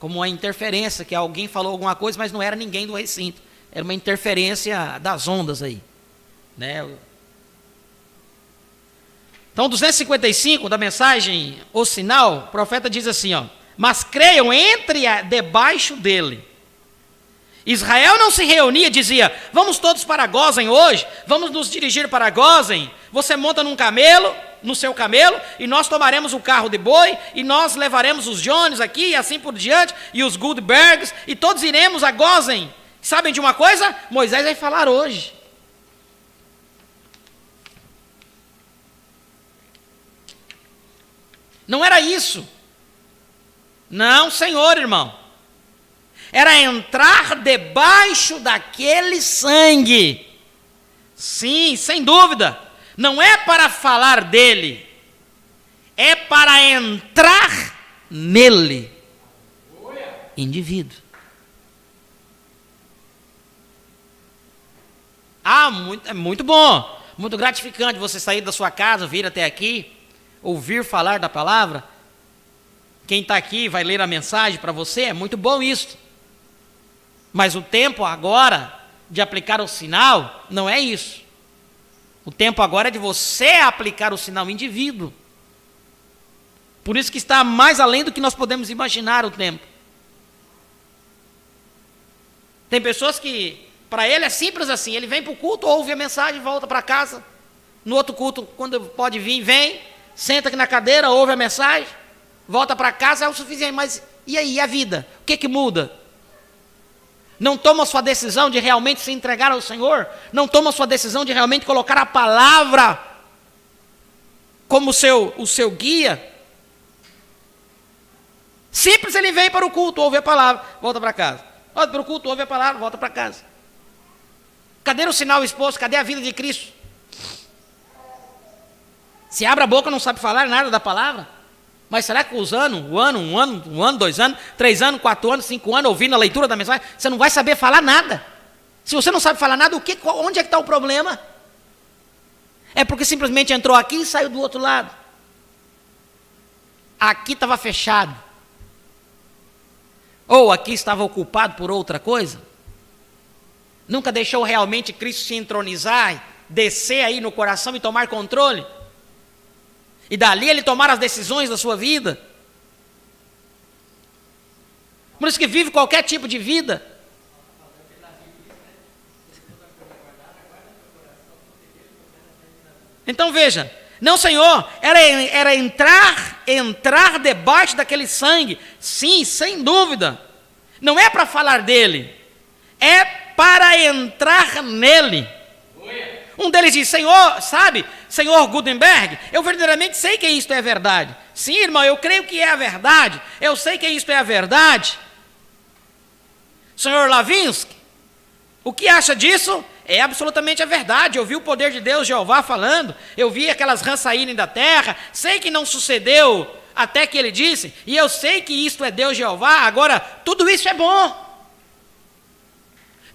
[SPEAKER 1] Como uma interferência, que alguém falou alguma coisa, mas não era ninguém do recinto. Era uma interferência das ondas aí, né? Então, 255 da mensagem, o sinal, o profeta diz assim, ó: mas creiam, debaixo dele. Israel não se reunia, dizia: vamos todos para Gósen hoje, vamos nos dirigir para Gósen. Você monta no seu camelo, e nós tomaremos o carro de boi, e nós levaremos os Jones aqui, e assim por diante, e os Goldbergs, e todos iremos a Gósen. Sabem de uma coisa? Moisés vai falar hoje. Não era isso. Não, Senhor, irmão. Era entrar debaixo daquele sangue. Sim, sem dúvida. Não é para falar dele, é para entrar nele. Indivíduo. É muito bom, muito gratificante você sair da sua casa, vir até aqui, ouvir falar da palavra. Quem está aqui vai ler a mensagem para você, é muito bom isso. Mas o tempo agora de aplicar o sinal não é isso. O tempo agora é de você aplicar o sinal indivíduo. Por isso que está mais além do que nós podemos imaginar o tempo. Tem pessoas que, para ele é simples assim: ele vem para o culto, ouve a mensagem, volta para casa. No outro culto, quando pode vir, vem, senta aqui na cadeira, ouve a mensagem, volta para casa, é o suficiente. Mas e aí, a vida? O que muda? Não toma sua decisão de realmente se entregar ao Senhor? Não toma sua decisão de realmente colocar a palavra como o seu guia? Simples, ele vem para o culto, ouve a palavra, volta para casa. Volta para o culto, ouve a palavra, volta para casa. Cadê o sinal exposto? Cadê a vida de Cristo? Se abre a boca, não sabe falar nada da palavra. Mas será que usando um ano, 2 anos, 3 anos, 4 anos, 5 anos, ouvindo a leitura da mensagem, você não vai saber falar nada? Se você não sabe falar nada, onde é que está o problema? É porque simplesmente entrou aqui e saiu do outro lado. Aqui estava fechado. Ou aqui estava ocupado por outra coisa. Nunca deixou realmente Cristo se entronizar, descer aí no coração e tomar controle. E dali ele tomar as decisões da sua vida. Por isso que vive qualquer tipo de vida. Então veja, não, Senhor, era entrar debaixo daquele sangue. Sim, sem dúvida. Não é para falar dele, é para entrar nele. Um deles diz, Senhor, sabe, Senhor Gutenberg, eu verdadeiramente sei que isto é verdade. Sim, irmão, eu creio que é a verdade. Eu sei que isto é a verdade. Senhor Lavinsky, o que acha disso? É absolutamente a verdade. Eu vi o poder de Deus, Jeová, falando. Eu vi aquelas rãs saírem da terra. Sei que não sucedeu até que ele disse. E eu sei que isto é Deus, Jeová. Agora, tudo isso é bom.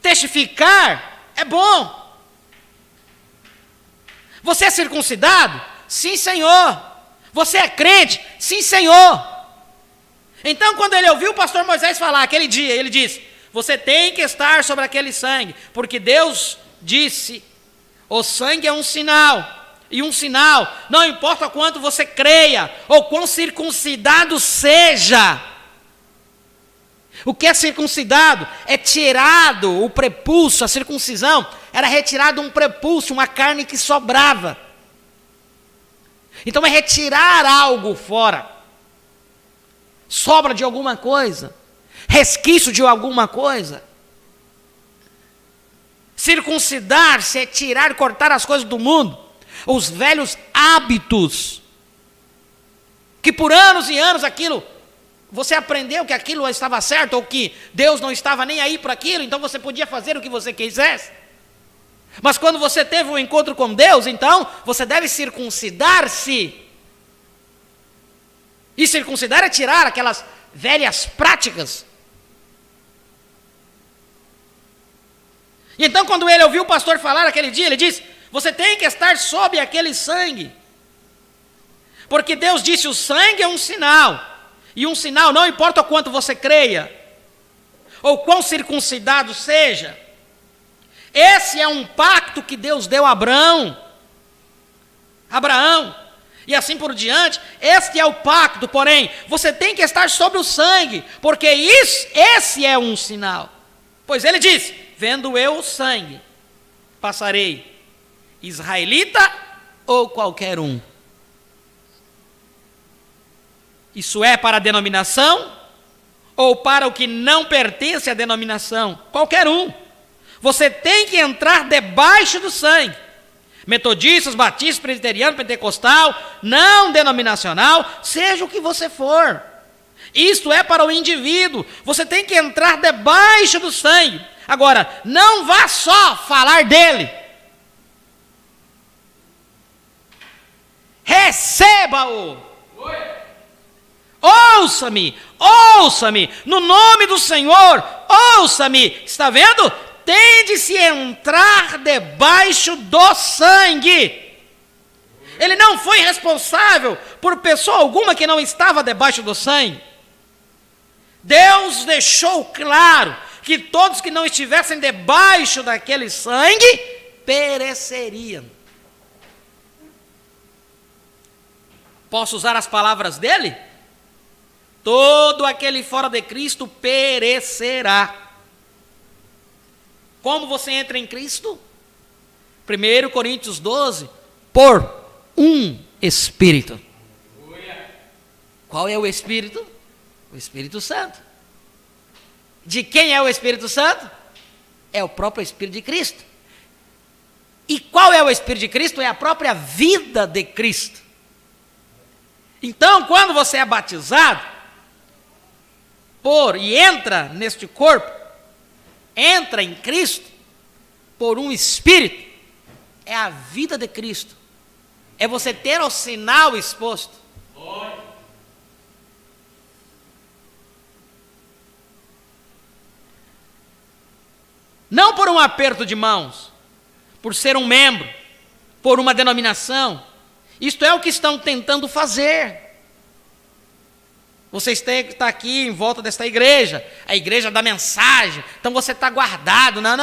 [SPEAKER 1] Testificar é bom. Você é circuncidado? Sim, Senhor. Você é crente? Sim, Senhor. Então, quando ele ouviu o pastor Moisés falar aquele dia, ele disse, você tem que estar sobre aquele sangue, porque Deus disse, o sangue é um sinal, e um sinal, não importa quanto você creia, ou quão circuncidado seja. O que é circuncidado? É tirado o prepúcio, a circuncisão, era retirado um prepúcio, uma carne que sobrava. Então é retirar algo fora, sobra de alguma coisa, resquício de alguma coisa. Circuncidar-se é tirar, cortar as coisas do mundo, os velhos hábitos, que por anos e anos aquilo, você aprendeu que aquilo estava certo, ou que Deus não estava nem aí para aquilo, então você podia fazer o que você quisesse. Mas quando você teve um encontro com Deus, então você deve circuncidar-se. E circuncidar é tirar aquelas velhas práticas. E então quando ele ouviu o pastor falar aquele dia, ele disse, você tem que estar sob aquele sangue. Porque Deus disse, o sangue é um sinal. E um sinal, não importa o quanto você creia, ou quão circuncidado seja. Esse é um pacto que Deus deu a Abraão. E assim por diante, este é o pacto, porém, você tem que estar sobre o sangue, porque esse é um sinal. Pois ele disse, vendo eu o sangue, passarei, israelita ou qualquer um. Isso é para a denominação, ou para o que não pertence à denominação, qualquer um. Você tem que entrar debaixo do sangue. Metodistas, batistas, presbiteriano, pentecostal, não denominacional, seja o que você for. Isto é para o indivíduo. Você tem que entrar debaixo do sangue. Agora, não vá só falar dele. Receba-o. Ouça-me, ouça-me, no nome do Senhor, ouça-me. Está vendo? Tende-se a entrar debaixo do sangue. Ele não foi responsável por pessoa alguma que não estava debaixo do sangue. Deus deixou claro que todos que não estivessem debaixo daquele sangue pereceriam. Posso usar as palavras dele? Todo aquele fora de Cristo perecerá. Como você entra em Cristo? 1 Coríntios 12, por um Espírito. Qual é o Espírito? O Espírito Santo. De quem é o Espírito Santo? É o próprio Espírito de Cristo. E qual é o Espírito de Cristo? É a própria vida de Cristo. Então, quando você é batizado, e entra neste corpo, entra em Cristo, por um Espírito, é a vida de Cristo, é você ter o sinal exposto. Não por um aperto de mãos, por ser um membro, por uma denominação. Isto é o que estão tentando fazer. Você está aqui em volta desta igreja, a igreja da mensagem, então você está guardado. Não.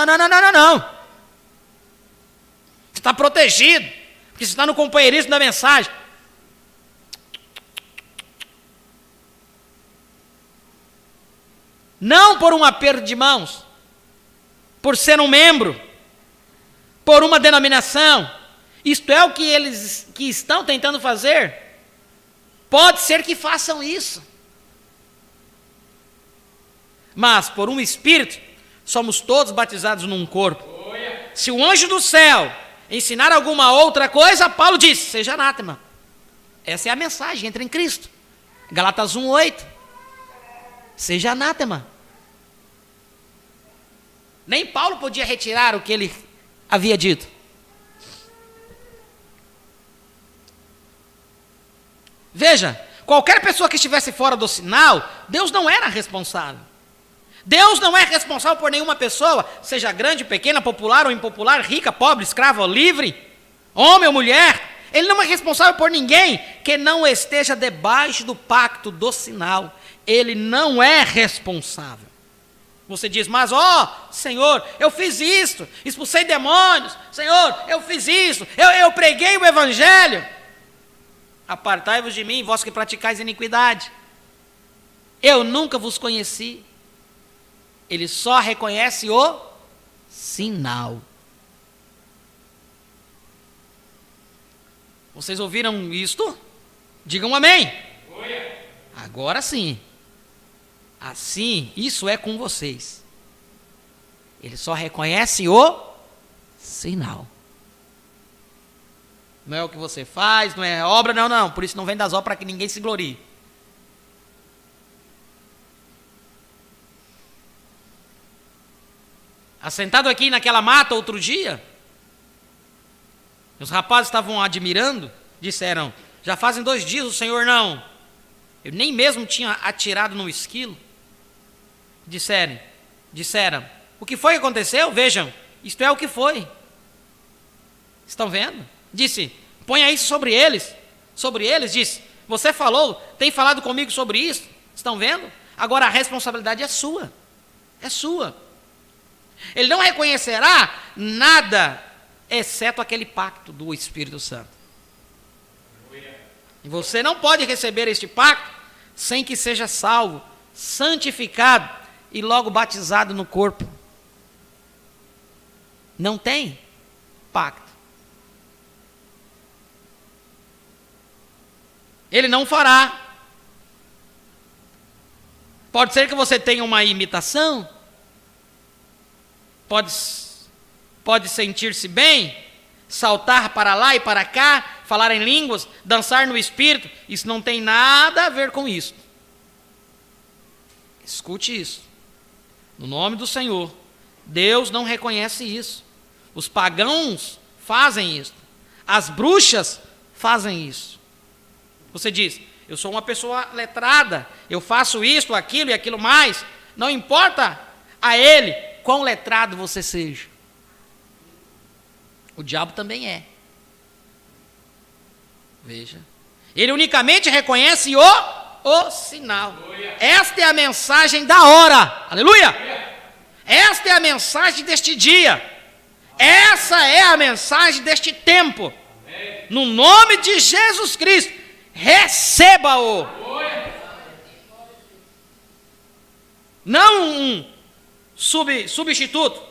[SPEAKER 1] Você está protegido, porque você está no companheirismo da mensagem. Não por um aperto de mãos, por ser um membro, por uma denominação. Isto é o que eles que estão tentando fazer. Pode ser que façam isso. Mas por um Espírito, somos todos batizados num corpo. Se o anjo do céu ensinar alguma outra coisa, Paulo diz, seja anátema. Essa é a mensagem, entra em Cristo. Galatas 1:8. Seja anátema. Nem Paulo podia retirar o que ele havia dito. Veja, qualquer pessoa que estivesse fora do sinal, Deus não era responsável. Deus não é responsável por nenhuma pessoa, seja grande, pequena, popular ou impopular, rica, pobre, escrava ou livre, homem ou mulher. Ele não é responsável por ninguém que não esteja debaixo do pacto do sinal. Ele não é responsável. Você diz, mas Senhor, eu fiz isso, expulsei demônios, Senhor, eu fiz isso, eu preguei o evangelho. Apartai-vos de mim, vós que praticais iniquidade. Eu nunca vos conheci. Ele só reconhece o sinal. Vocês ouviram isto? Digam amém. Agora sim. Assim, isso é com vocês. Ele só reconhece o sinal. Não é o que você faz, não é obra, não. Por isso não vem das obras para que ninguém se glorie. Assentado aqui naquela mata outro dia, os rapazes estavam admirando, disseram, já fazem 2 dias o Senhor não. Eu nem mesmo tinha atirado no esquilo. Disseram, o que foi que aconteceu? Vejam, isto é o que foi. Estão vendo? Disse, ponha isso sobre eles. Sobre eles, disse, você falou, tem falado comigo sobre isso. Estão vendo? Agora a responsabilidade é sua. É sua. Ele não reconhecerá nada, exceto aquele pacto do Espírito Santo. E você não pode receber este pacto sem que seja salvo, santificado e logo batizado no corpo. Não tem pacto. Ele não fará. Pode ser que você tenha uma imitação, pode sentir-se bem, saltar para lá e para cá, falar em línguas, dançar no espírito. Isso não tem nada a ver com isso. Escute isso. No nome do Senhor, Deus não reconhece isso. Os pagãos fazem isso. As bruxas fazem isso. Você diz, eu sou uma pessoa letrada, eu faço isto, aquilo e aquilo mais. Não importa a ele quão letrado você seja. O diabo também é. Veja. Ele unicamente reconhece o sinal. Aleluia. Esta é a mensagem da hora. Aleluia. Aleluia. Esta é a mensagem deste dia. Essa é a mensagem deste tempo. Amém. No nome de Jesus Cristo, receba-o. Aleluia. Não um substituto,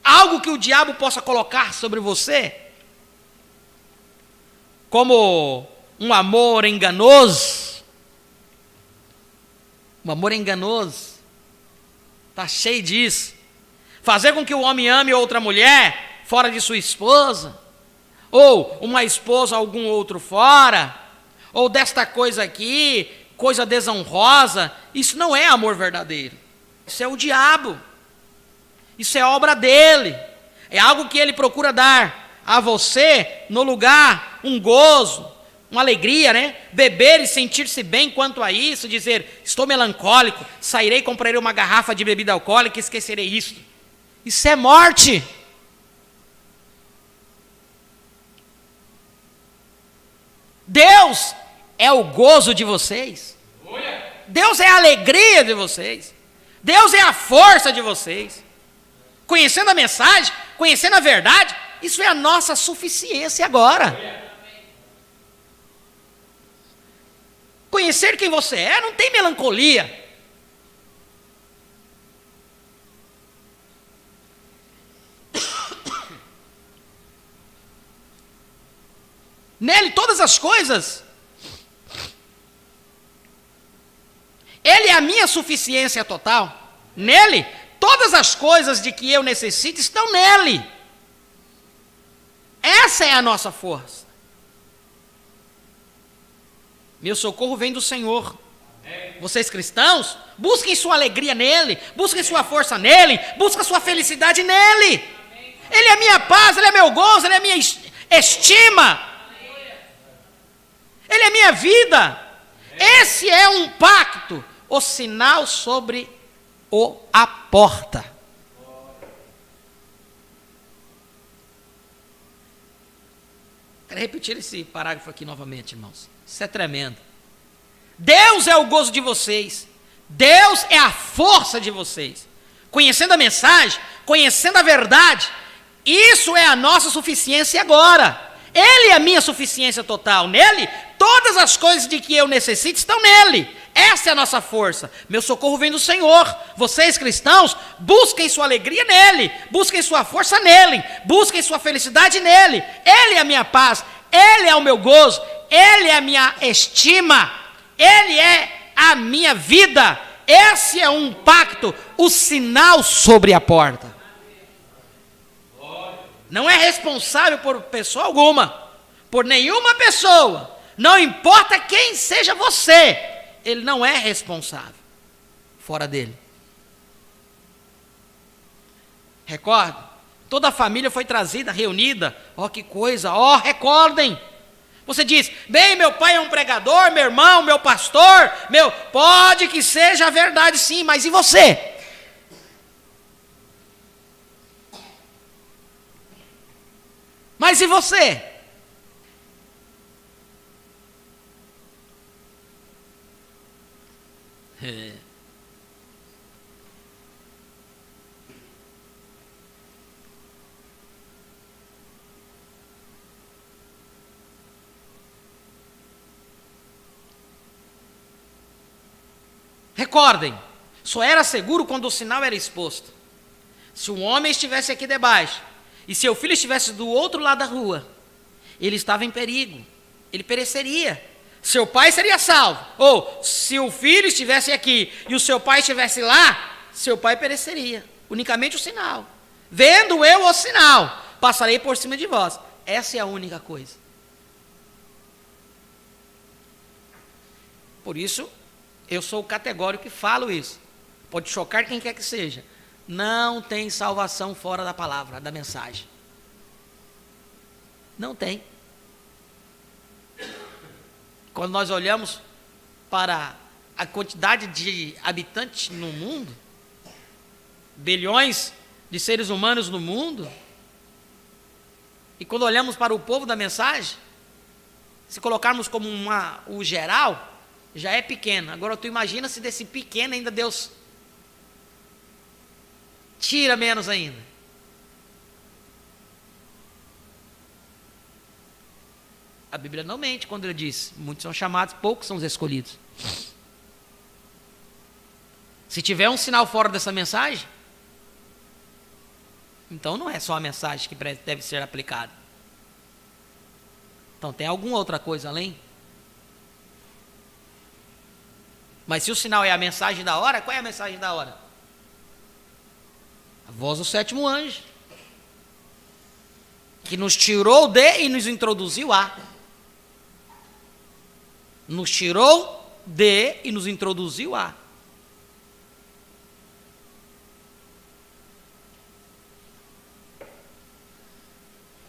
[SPEAKER 1] algo que o diabo possa colocar sobre você, como um amor enganoso. Um amor enganoso, está cheio disso. Fazer com que o homem ame outra mulher fora de sua esposa, ou uma esposa algum outro fora, ou desta coisa aqui, coisa desonrosa. Isso não é amor verdadeiro. Isso é o diabo. Isso é obra dele. É algo que ele procura dar a você no lugar, um gozo, uma alegria, né? Beber e sentir-se bem quanto a isso, dizer, estou melancólico, sairei e comprarei uma garrafa de bebida alcoólica e esquecerei isso. Isso é morte. Deus é o gozo de vocês. Deus é a alegria de vocês. Deus é a força de vocês. Conhecendo a mensagem, conhecendo a verdade, isso é a nossa suficiência agora. Conhecer quem você é não tem melancolia. Nele todas as coisas, Ele é a minha suficiência total. Nele, todas as coisas de que eu necessito estão nele. Essa é a nossa força. Meu socorro vem do Senhor. Vocês cristãos, busquem sua alegria nele, busquem sua força nele, busquem sua felicidade nele. Ele é a minha paz, Ele é meu gozo, Ele é a minha estima. Ele é minha vida. Esse é um pacto, o sinal sobre a porta. Quero repetir esse parágrafo aqui novamente, irmãos. Isso é tremendo. Deus é o gozo de vocês. Deus é a força de vocês. Conhecendo a mensagem, conhecendo a verdade, isso é a nossa suficiência agora. Ele é a minha suficiência total. Nele, todas as coisas de que eu necessito estão nele. Essa é a nossa força. Meu socorro vem do Senhor. Vocês cristãos, busquem sua alegria nele. Busquem sua força nele. Busquem sua felicidade nele. Ele é a minha paz. Ele é o meu gozo. Ele é a minha estima. Ele é a minha vida. Esse é um pacto, o sinal sobre a porta. Não é responsável por pessoa alguma, por nenhuma pessoa, não importa quem seja você, ele não é responsável, fora dele. Recorda, toda a família foi trazida, reunida, ó que coisa, ó recordem. Você diz, bem, meu pai é um pregador, meu irmão, meu pastor, pode que seja a verdade sim, mas e você? Mas e você? Recordem, só era seguro quando o sinal era exposto. Se um homem estivesse aqui debaixo, e seu filho estivesse do outro lado da rua, ele estava em perigo, ele pereceria. Seu pai seria salvo. Ou, se o filho estivesse aqui e o seu pai estivesse lá, seu pai pereceria. Unicamente o sinal. Vendo eu o sinal, passarei por cima de vós. Essa é a única coisa. Por isso, eu sou o categórico que falo isso. Pode chocar quem quer que seja. Não tem salvação fora da palavra, da mensagem. Não tem. Quando nós olhamos para a quantidade de habitantes no mundo, bilhões de seres humanos no mundo, e quando olhamos para o povo da mensagem, se colocarmos como o geral, já é pequeno. Agora tu imagina se desse pequeno ainda Deus tira menos ainda. A Bíblia não mente quando ele diz, muitos são chamados, poucos são os escolhidos. Se tiver um sinal fora dessa mensagem, então não é só a mensagem que deve ser aplicada. Então tem alguma outra coisa além? Mas se o sinal é a mensagem da hora, qual é a mensagem da hora? A voz do sétimo anjo, que nos tirou de e nos introduziu a. Nos tirou de e nos introduziu a.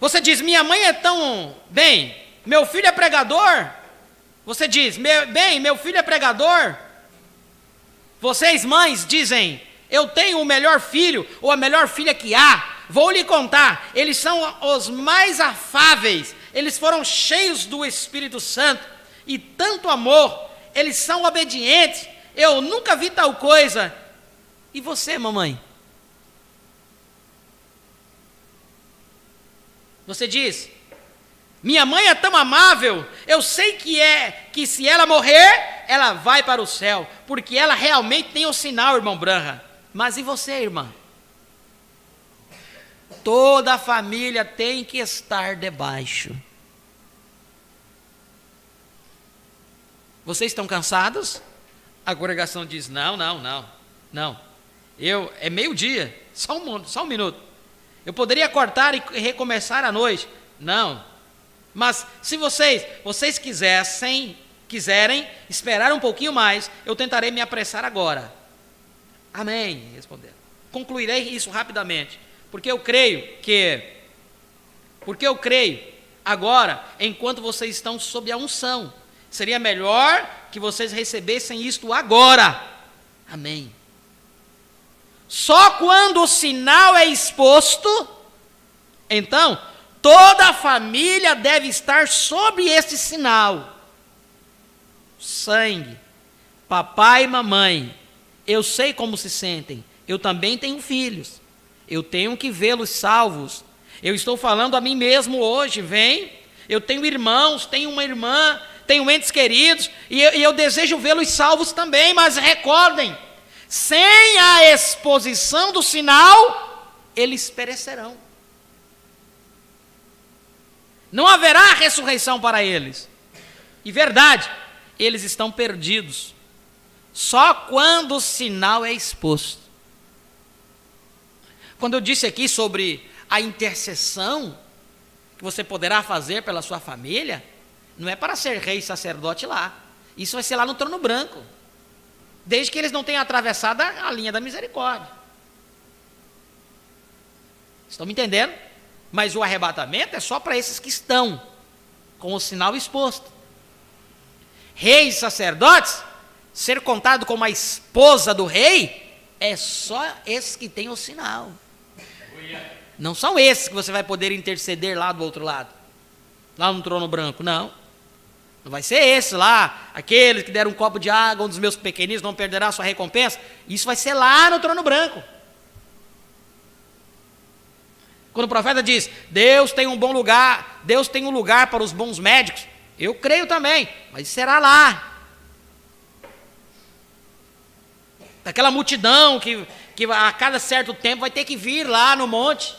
[SPEAKER 1] Você diz, minha mãe é tão bem, meu filho é pregador. Você diz, bem, meu filho é pregador. Vocês mães dizem, eu tenho o melhor filho ou a melhor filha que há. Vou lhe contar, eles são os mais afáveis, eles foram cheios do Espírito Santo e tanto amor, eles são obedientes. Eu nunca vi tal coisa. E você, mamãe? Você diz: minha mãe é tão amável, eu sei que se ela morrer, ela vai para o céu, porque ela realmente tem o sinal, irmão Branham. Mas e você, irmã? Toda a família tem que estar debaixo. Vocês estão cansados? A congregação diz: não. É meio-dia, só um minuto. Eu poderia cortar e recomeçar à noite. Não. Mas se vocês quiserem esperar um pouquinho mais, eu tentarei me apressar agora. Amém, responderam. Concluirei isso rapidamente, porque eu creio agora, enquanto vocês estão sob a unção, seria melhor que vocês recebessem isto agora. Amém. Só quando o sinal é exposto, então toda a família deve estar sobre esse sinal. Sangue, papai e mamãe, eu sei como se sentem. Eu também tenho filhos. Eu tenho que vê-los salvos. Eu estou falando a mim mesmo hoje, vem. Eu tenho irmãos, tenho uma irmã, tenho entes queridos, e eu desejo vê-los salvos também, mas recordem, sem a exposição do sinal, eles perecerão. Não haverá ressurreição para eles. E verdade, eles estão perdidos. Só quando o sinal é exposto. Quando eu disse aqui sobre a intercessão que você poderá fazer pela sua família, não é para ser rei e sacerdote lá. Isso vai ser lá no trono branco. Desde que eles não tenham atravessado a linha da misericórdia. Estão me entendendo? Mas o arrebatamento é só para esses que estão com o sinal exposto. Reis e sacerdotes, ser contado como a esposa do rei, é só esses que têm o sinal. Não são esses que você vai poder interceder lá do outro lado, lá no trono branco, não. Não vai ser esse lá, aqueles que deram um copo de água, um dos meus pequeninos não perderá a sua recompensa. Isso vai ser lá no trono branco. Quando o profeta diz, Deus tem um bom lugar, Deus tem um lugar para os bons médicos, eu creio também, mas será lá. Daquela multidão que a cada certo tempo vai ter que vir lá no monte,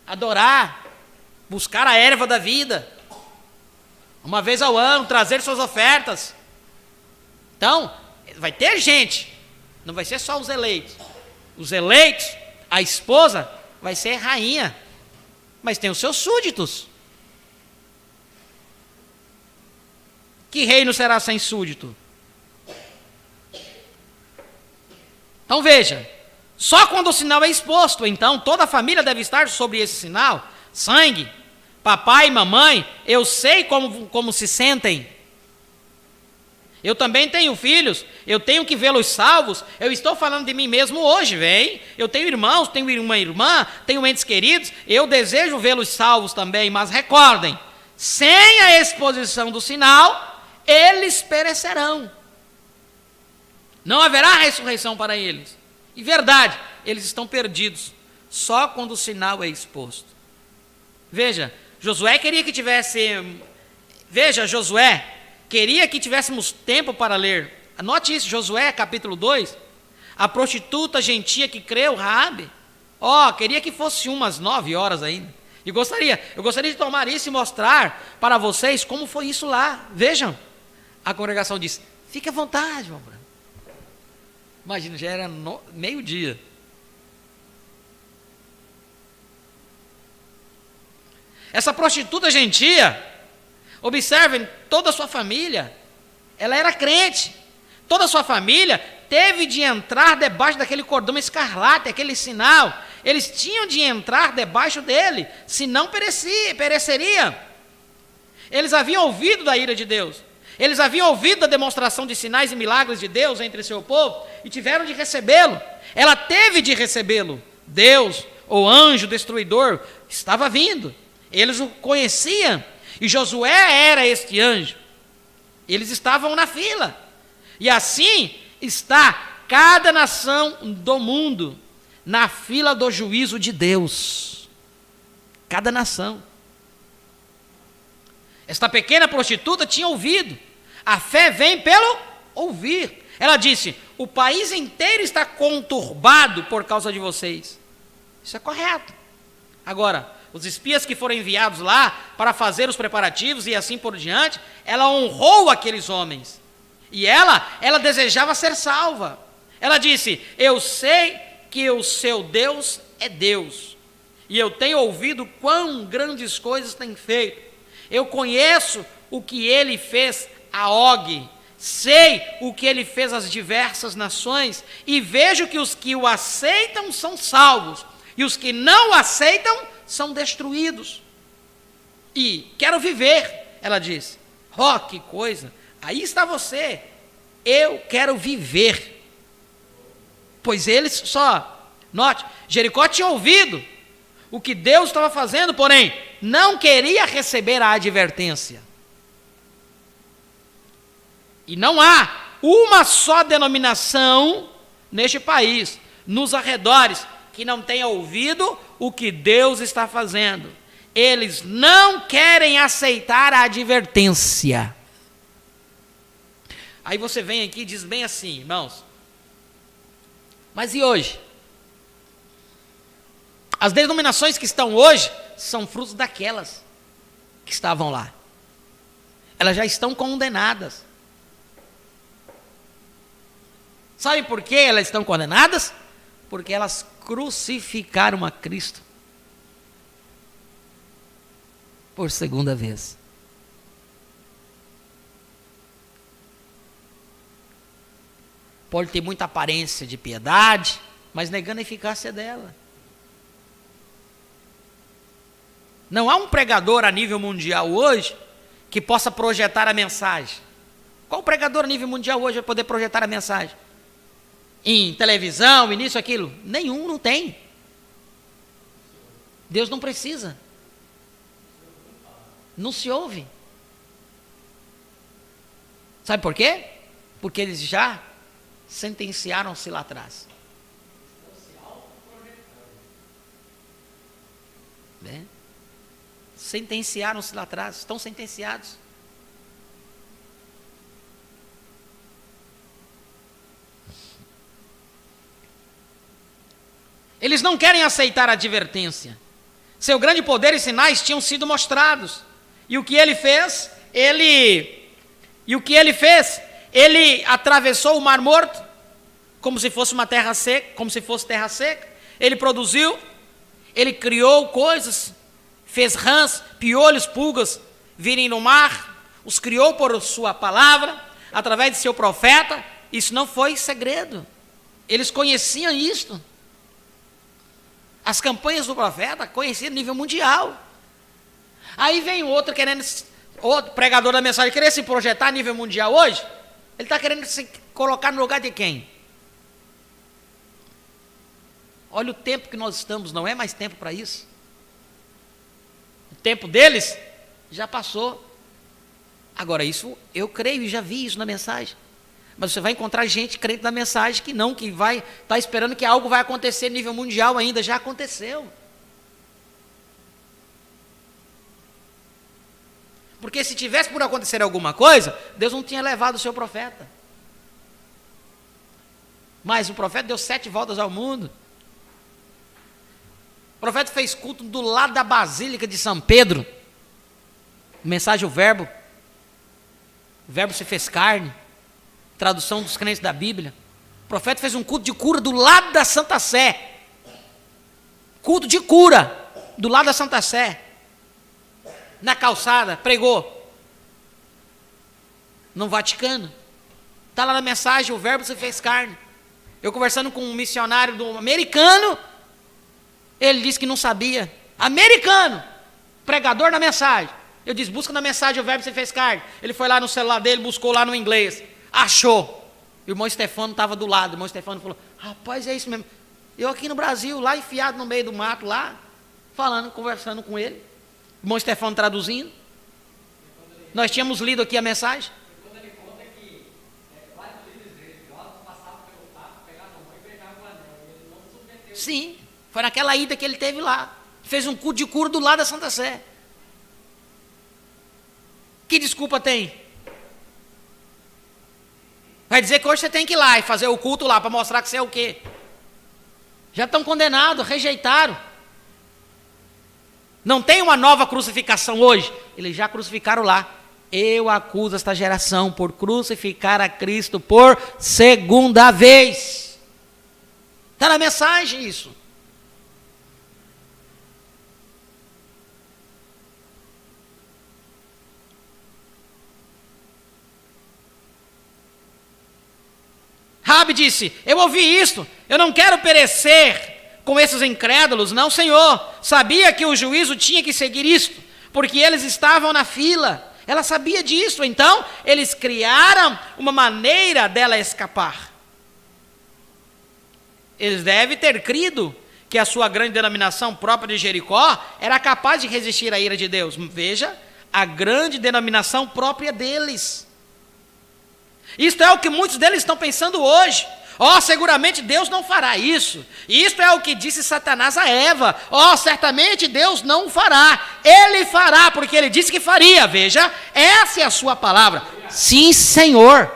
[SPEAKER 1] adorar, buscar a erva da vida, uma vez ao ano, trazer suas ofertas. Então, vai ter gente, não vai ser só os eleitos. Os eleitos, a esposa, vai ser rainha, mas tem os seus súditos. Que reino será sem súdito? Então veja, só quando o sinal é exposto, então toda a família deve estar sobre esse sinal. Sangue, papai e mamãe, eu sei como se sentem. Eu também tenho filhos, eu tenho que vê-los salvos. Eu estou falando de mim mesmo hoje, vem. Eu tenho irmãos, tenho uma irmã, tenho entes queridos, eu desejo vê-los salvos também, mas recordem, sem a exposição do sinal, eles perecerão. Não haverá ressurreição para eles. E verdade, eles estão perdidos, só quando o sinal é exposto. Veja, Josué queria que tivéssemos tempo para ler. Anote isso, Josué capítulo 2. A prostituta gentia que creu, Raabe, queria que fosse umas 9 horas ainda. Eu gostaria de tomar isso e mostrar para vocês como foi isso lá. Vejam, a congregação disse, fique à vontade, meu irmão. Imagina, já era meio-dia. Essa prostituta gentia, observem, toda a sua família, ela era crente. Toda a sua família teve de entrar debaixo daquele cordão escarlate, aquele sinal. Eles tinham de entrar debaixo dele, senão pereceriam. Eles haviam ouvido da ira de Deus. Eles haviam ouvido da demonstração de sinais e milagres de Deus entre seu povo e tiveram de recebê-lo. Ela teve de recebê-lo. Deus, o anjo destruidor, estava vindo. Eles o conheciam. E Josué era este anjo. Eles estavam na fila. E assim está cada nação do mundo na fila do juízo de Deus. Cada nação. Esta pequena prostituta tinha ouvido. A fé vem pelo ouvir. Ela disse: o país inteiro está conturbado por causa de vocês. Isso é correto. Agora, os espias que foram enviados lá para fazer os preparativos e assim por diante, ela honrou aqueles homens. E ela desejava ser salva. Ela disse: eu sei que o seu Deus é Deus. E eu tenho ouvido quão grandes coisas tem feito. Eu conheço o que ele fez a Og. Sei o que ele fez às diversas nações. E vejo que os que o aceitam são salvos. E os que não o aceitam são destruídos. E quero viver, ela disse. Oh, que coisa. Aí está você. Eu quero viver. Pois eles só, note, Jericó tinha ouvido o que Deus estava fazendo, porém, não queria receber a advertência. E não há uma só denominação neste país, nos arredores, que não tenha ouvido o que Deus está fazendo. Eles não querem aceitar a advertência. Aí você vem aqui e diz bem assim, irmãos, mas e hoje? As denominações que estão hoje são frutos daquelas que estavam lá. Elas já estão condenadas. Sabe por que elas estão condenadas? Porque elas crucificaram a Cristo por segunda vez. Pode ter muita aparência de piedade, mas negando a eficácia dela. Não há um pregador a nível mundial hoje que possa projetar a mensagem. Qual pregador a nível mundial hoje vai poder projetar a mensagem? Em televisão, e nisso, aquilo? Nenhum, não tem. Deus não precisa. Não se ouve. Sabe por quê? Porque eles já sentenciaram-se lá atrás. Sentenciaram-se lá atrás, estão sentenciados. Eles não querem aceitar a advertência. Seu grande poder e sinais tinham sido mostrados. E o que ele fez? Ele atravessou o Mar Morto, como se fosse uma terra seca, como se fosse terra seca. Ele produziu, ele criou coisas, fez rãs, piolhos, pulgas virem no mar, os criou por sua palavra, através de seu profeta. Isso não foi segredo. Eles conheciam isto. As campanhas do profeta conheciam a nível mundial. Aí vem outro pregador da mensagem, querer se projetar a nível mundial hoje. Ele está querendo se colocar no lugar de quem? Olha o tempo que nós estamos, não é mais tempo para isso. O tempo deles já passou. Agora, isso eu creio e já vi isso na mensagem. Mas você vai encontrar gente crente na mensagem que não, que vai estar esperando que algo vai acontecer a nível mundial ainda. Já aconteceu. Porque se tivesse por acontecer alguma coisa, Deus não tinha levado o seu profeta. Mas o profeta deu 7 voltas ao mundo. O profeta fez culto do lado da Basílica de São Pedro. Mensagem, o verbo se fez carne. Tradução dos crentes da Bíblia. O profeta fez um culto de cura do lado da Santa Sé. Culto de cura do lado da Santa Sé. Na calçada, pregou. No Vaticano. Está lá na mensagem, o verbo se fez carne. Eu conversando com um missionário americano, ele disse que não sabia. Americano, pregador da mensagem. Eu disse, busca na mensagem, o verbo se fez carne. Ele foi lá no celular dele, buscou lá no inglês. Achou. E o irmão Stefano estava do lado. O irmão Stefano falou, rapaz, é isso mesmo. Eu aqui no Brasil, lá enfiado no meio do mato, lá, falando, conversando com ele. O irmão Stefano traduzindo. Nós tínhamos lido aqui a mensagem. Sim, foi naquela ida que ele teve lá. Fez um culto de cura do lado da Santa Sé. Que desculpa tem? Vai dizer que hoje você tem que ir lá e fazer o culto lá para mostrar que você é o quê? Já estão condenados, rejeitaram. Não tem uma nova crucificação hoje. Eles já crucificaram lá. Eu acuso esta geração por crucificar a Cristo por segunda vez. Está na mensagem isso. Rabi disse: eu ouvi isto, eu não quero perecer com esses incrédulos. Não, Senhor, sabia que o juízo tinha que seguir isto, porque eles estavam na fila. Ela sabia disso, então eles criaram uma maneira dela escapar. Eles devem ter crido que a sua grande denominação própria de Jericó era capaz de resistir à ira de Deus. Veja, a grande denominação própria deles. Isto é o que muitos deles estão pensando hoje. Seguramente Deus não fará isso. Isto é o que disse Satanás a Eva. Certamente Deus não fará. Ele fará, porque ele disse que faria. Veja, essa é a sua palavra. Sim, Senhor.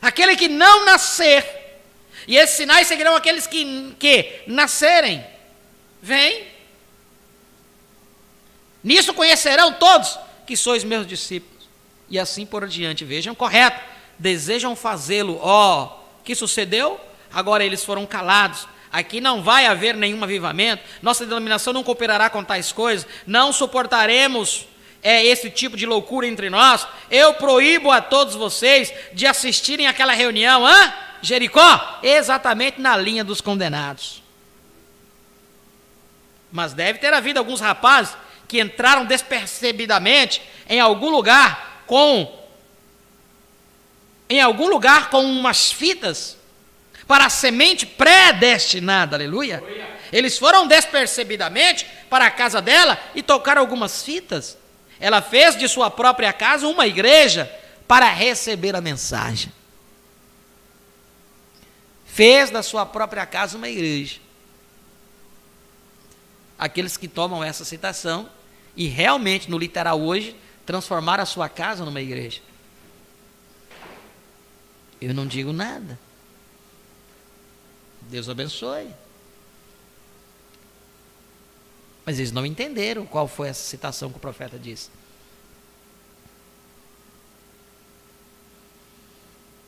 [SPEAKER 1] Aquele que não nascer, e esses sinais seguirão aqueles que nascerem. Vem. Nisso conhecerão todos que sois meus discípulos. E assim por diante. Vejam, correto. Desejam fazê-lo. Que sucedeu? Agora eles foram calados. Aqui não vai haver nenhum avivamento. Nossa denominação não cooperará com tais coisas. Não suportaremos esse tipo de loucura entre nós. Eu proíbo a todos vocês de assistirem àquela reunião. Jericó? Exatamente na linha dos condenados. Mas deve ter havido alguns rapazes que entraram despercebidamente em algum lugar com umas fitas para a semente predestinada, aleluia. Eles foram despercebidamente para a casa dela e tocaram algumas fitas. Ela fez de sua própria casa uma igreja para receber a mensagem. Fez da sua própria casa uma igreja. Aqueles que tomam essa citação e realmente, no literal hoje, transformar a sua casa numa igreja. Eu não digo nada. Deus abençoe. Mas eles não entenderam qual foi essa citação que o profeta disse.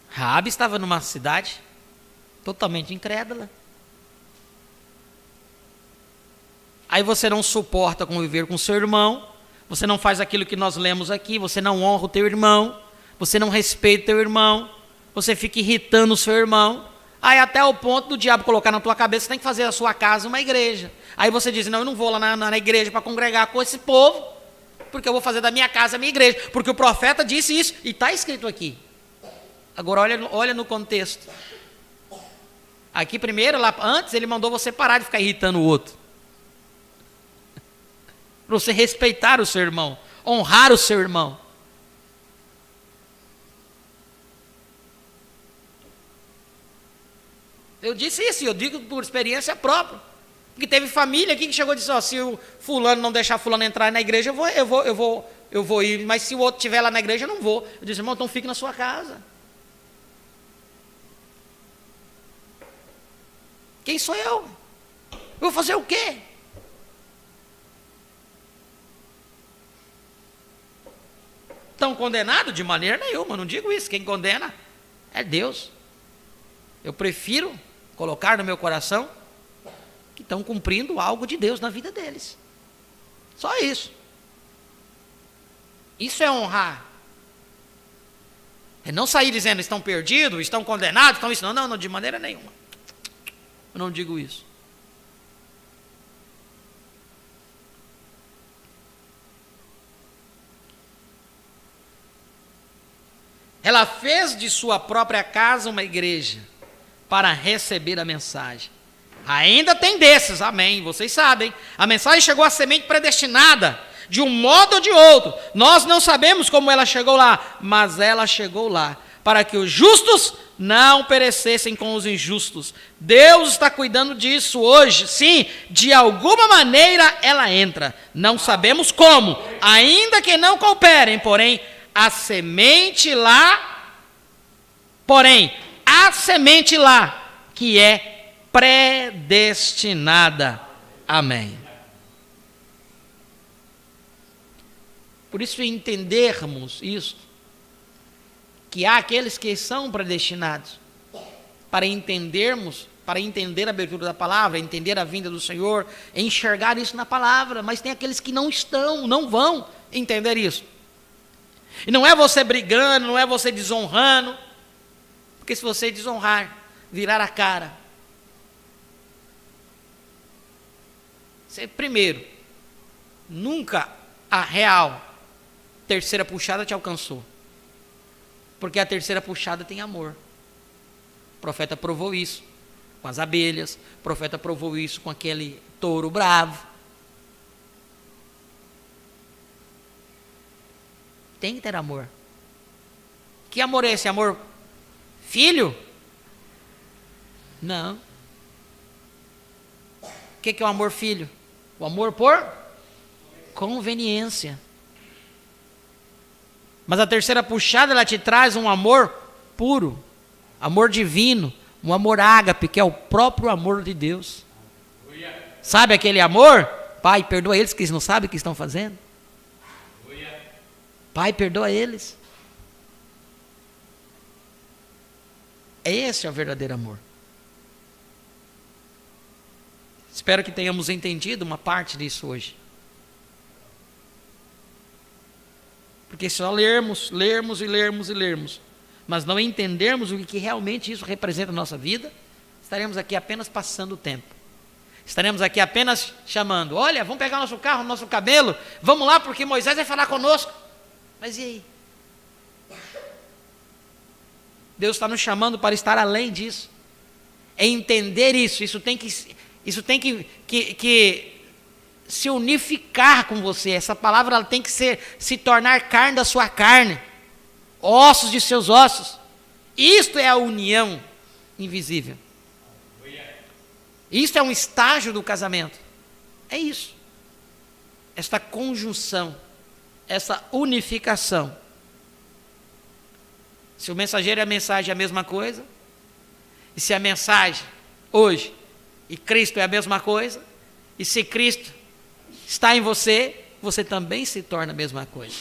[SPEAKER 1] Raabe estava numa cidade totalmente incrédula. Aí você não suporta conviver com seu irmão, você não faz aquilo que nós lemos aqui, você não honra o teu irmão, você não respeita o teu irmão, você fica irritando o seu irmão, aí até o ponto do diabo colocar na tua cabeça, você tem que fazer a sua casa uma igreja. Aí você diz: não, eu não vou lá na igreja para congregar com esse povo, porque eu vou fazer da minha casa a minha igreja, porque o profeta disse isso, e está escrito aqui. Agora olha no contexto. Aqui primeiro, lá antes, ele mandou você parar de ficar irritando o outro. Para você respeitar o seu irmão, honrar o seu irmão. Eu disse isso, eu digo por experiência própria. Porque teve família aqui que chegou e disse: se o fulano não deixar fulano entrar na igreja, eu vou ir, mas se o outro estiver lá na igreja, eu não vou. Eu disse: irmão, então fique na sua casa. Quem sou eu? Eu vou fazer o quê? Estão condenados? De maneira nenhuma, não digo isso. Quem condena é Deus. Eu prefiro colocar no meu coração que estão cumprindo algo de Deus na vida deles. Só isso. Isso é honrar. É não sair dizendo: estão perdidos, estão condenados, estão isso. Não, de maneira nenhuma. Eu não digo isso. Ela fez de sua própria casa uma igreja para receber a mensagem. Ainda tem desses, amém, vocês sabem. A mensagem chegou à semente predestinada, de um modo ou de outro. Nós não sabemos como ela chegou lá, mas ela chegou lá, para que os justos não perecessem com os injustos. Deus está cuidando disso hoje. Sim, de alguma maneira ela entra. Não sabemos como, ainda que não cooperem, porém, a semente lá, que é predestinada. Amém. Por isso, entendermos isso, que há aqueles que são predestinados, para entender a abertura da palavra, entender a vinda do Senhor, enxergar isso na palavra, mas tem aqueles que não estão, não vão entender isso. E não é você brigando, não é você desonrando, porque se você desonrar, virar a cara, você, primeiro, nunca a real terceira puxada te alcançou, porque a terceira puxada tem amor. O profeta provou isso com as abelhas, o profeta provou isso com aquele touro bravo. Tem que ter amor. Que amor é esse? Amor filho? Não. O que é o amor filho? O amor por conveniência. Mas a terceira puxada, ela te traz um amor puro, amor divino, um amor ágape, que é o próprio amor de Deus. Sabe aquele amor? Pai, perdoa eles que eles não sabem o que estão fazendo. Pai, perdoa eles. Esse é o verdadeiro amor. Espero que tenhamos entendido uma parte disso hoje. Porque só lermos, mas não entendermos o que realmente isso representa na nossa vida, estaremos aqui apenas passando o tempo. Estaremos aqui apenas chamando, olha, vamos pegar nosso carro, nosso cabelo, vamos lá porque Moisés vai falar conosco. Mas e aí? Deus está nos chamando para estar além disso. É entender isso, isso tem que se unificar com você. Essa palavra ela tem que se tornar carne da sua carne, ossos de seus ossos. Isto é a união invisível. Isto é um estágio do casamento. É isso. Esta conjunção, essa unificação. Se o mensageiro e a mensagem é a mesma coisa, e se a mensagem hoje e Cristo é a mesma coisa, e se Cristo está em você, você também se torna a mesma coisa.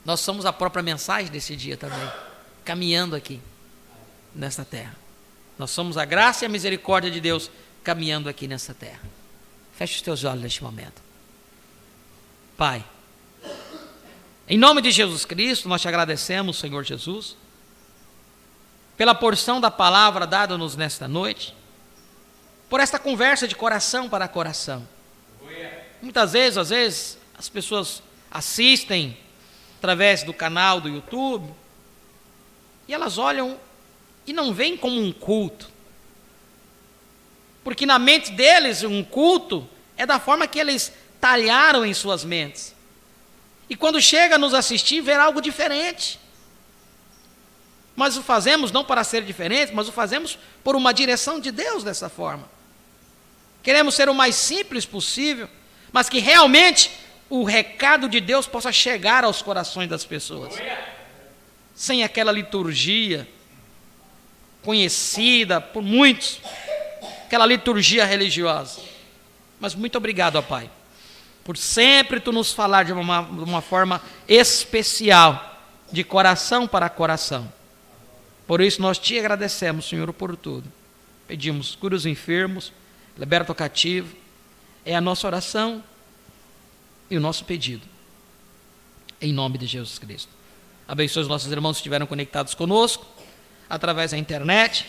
[SPEAKER 1] Nós somos a própria mensagem desse dia também, caminhando aqui nesta terra. Nós somos a graça e a misericórdia de Deus caminhando aqui nessa terra. Feche os teus olhos neste momento. Pai, em nome de Jesus Cristo, nós te agradecemos, Senhor Jesus, pela porção da palavra dada-nos nesta noite, por esta conversa de coração para coração. Muitas vezes, às vezes, as pessoas assistem através do canal do YouTube e elas olham e não veem como um culto, porque na mente deles um culto é da forma que eles talharam em suas mentes, e quando chega a nos assistir vê algo diferente. Mas o fazemos não para ser diferente, mas o fazemos por uma direção de Deus dessa forma. Queremos ser o mais simples possível, mas que realmente o recado de Deus possa chegar aos corações das pessoas, sem aquela liturgia conhecida por muitos, aquela liturgia religiosa. Mas muito obrigado, ó Pai, por sempre Tu nos falar de uma forma especial, de coração para coração. Por isso nós Te agradecemos, Senhor, por tudo. Pedimos, cura os enfermos, liberta o cativo. É a nossa oração e o nosso pedido, em nome de Jesus Cristo. Abençoe os nossos irmãos que estiveram conectados conosco através da internet,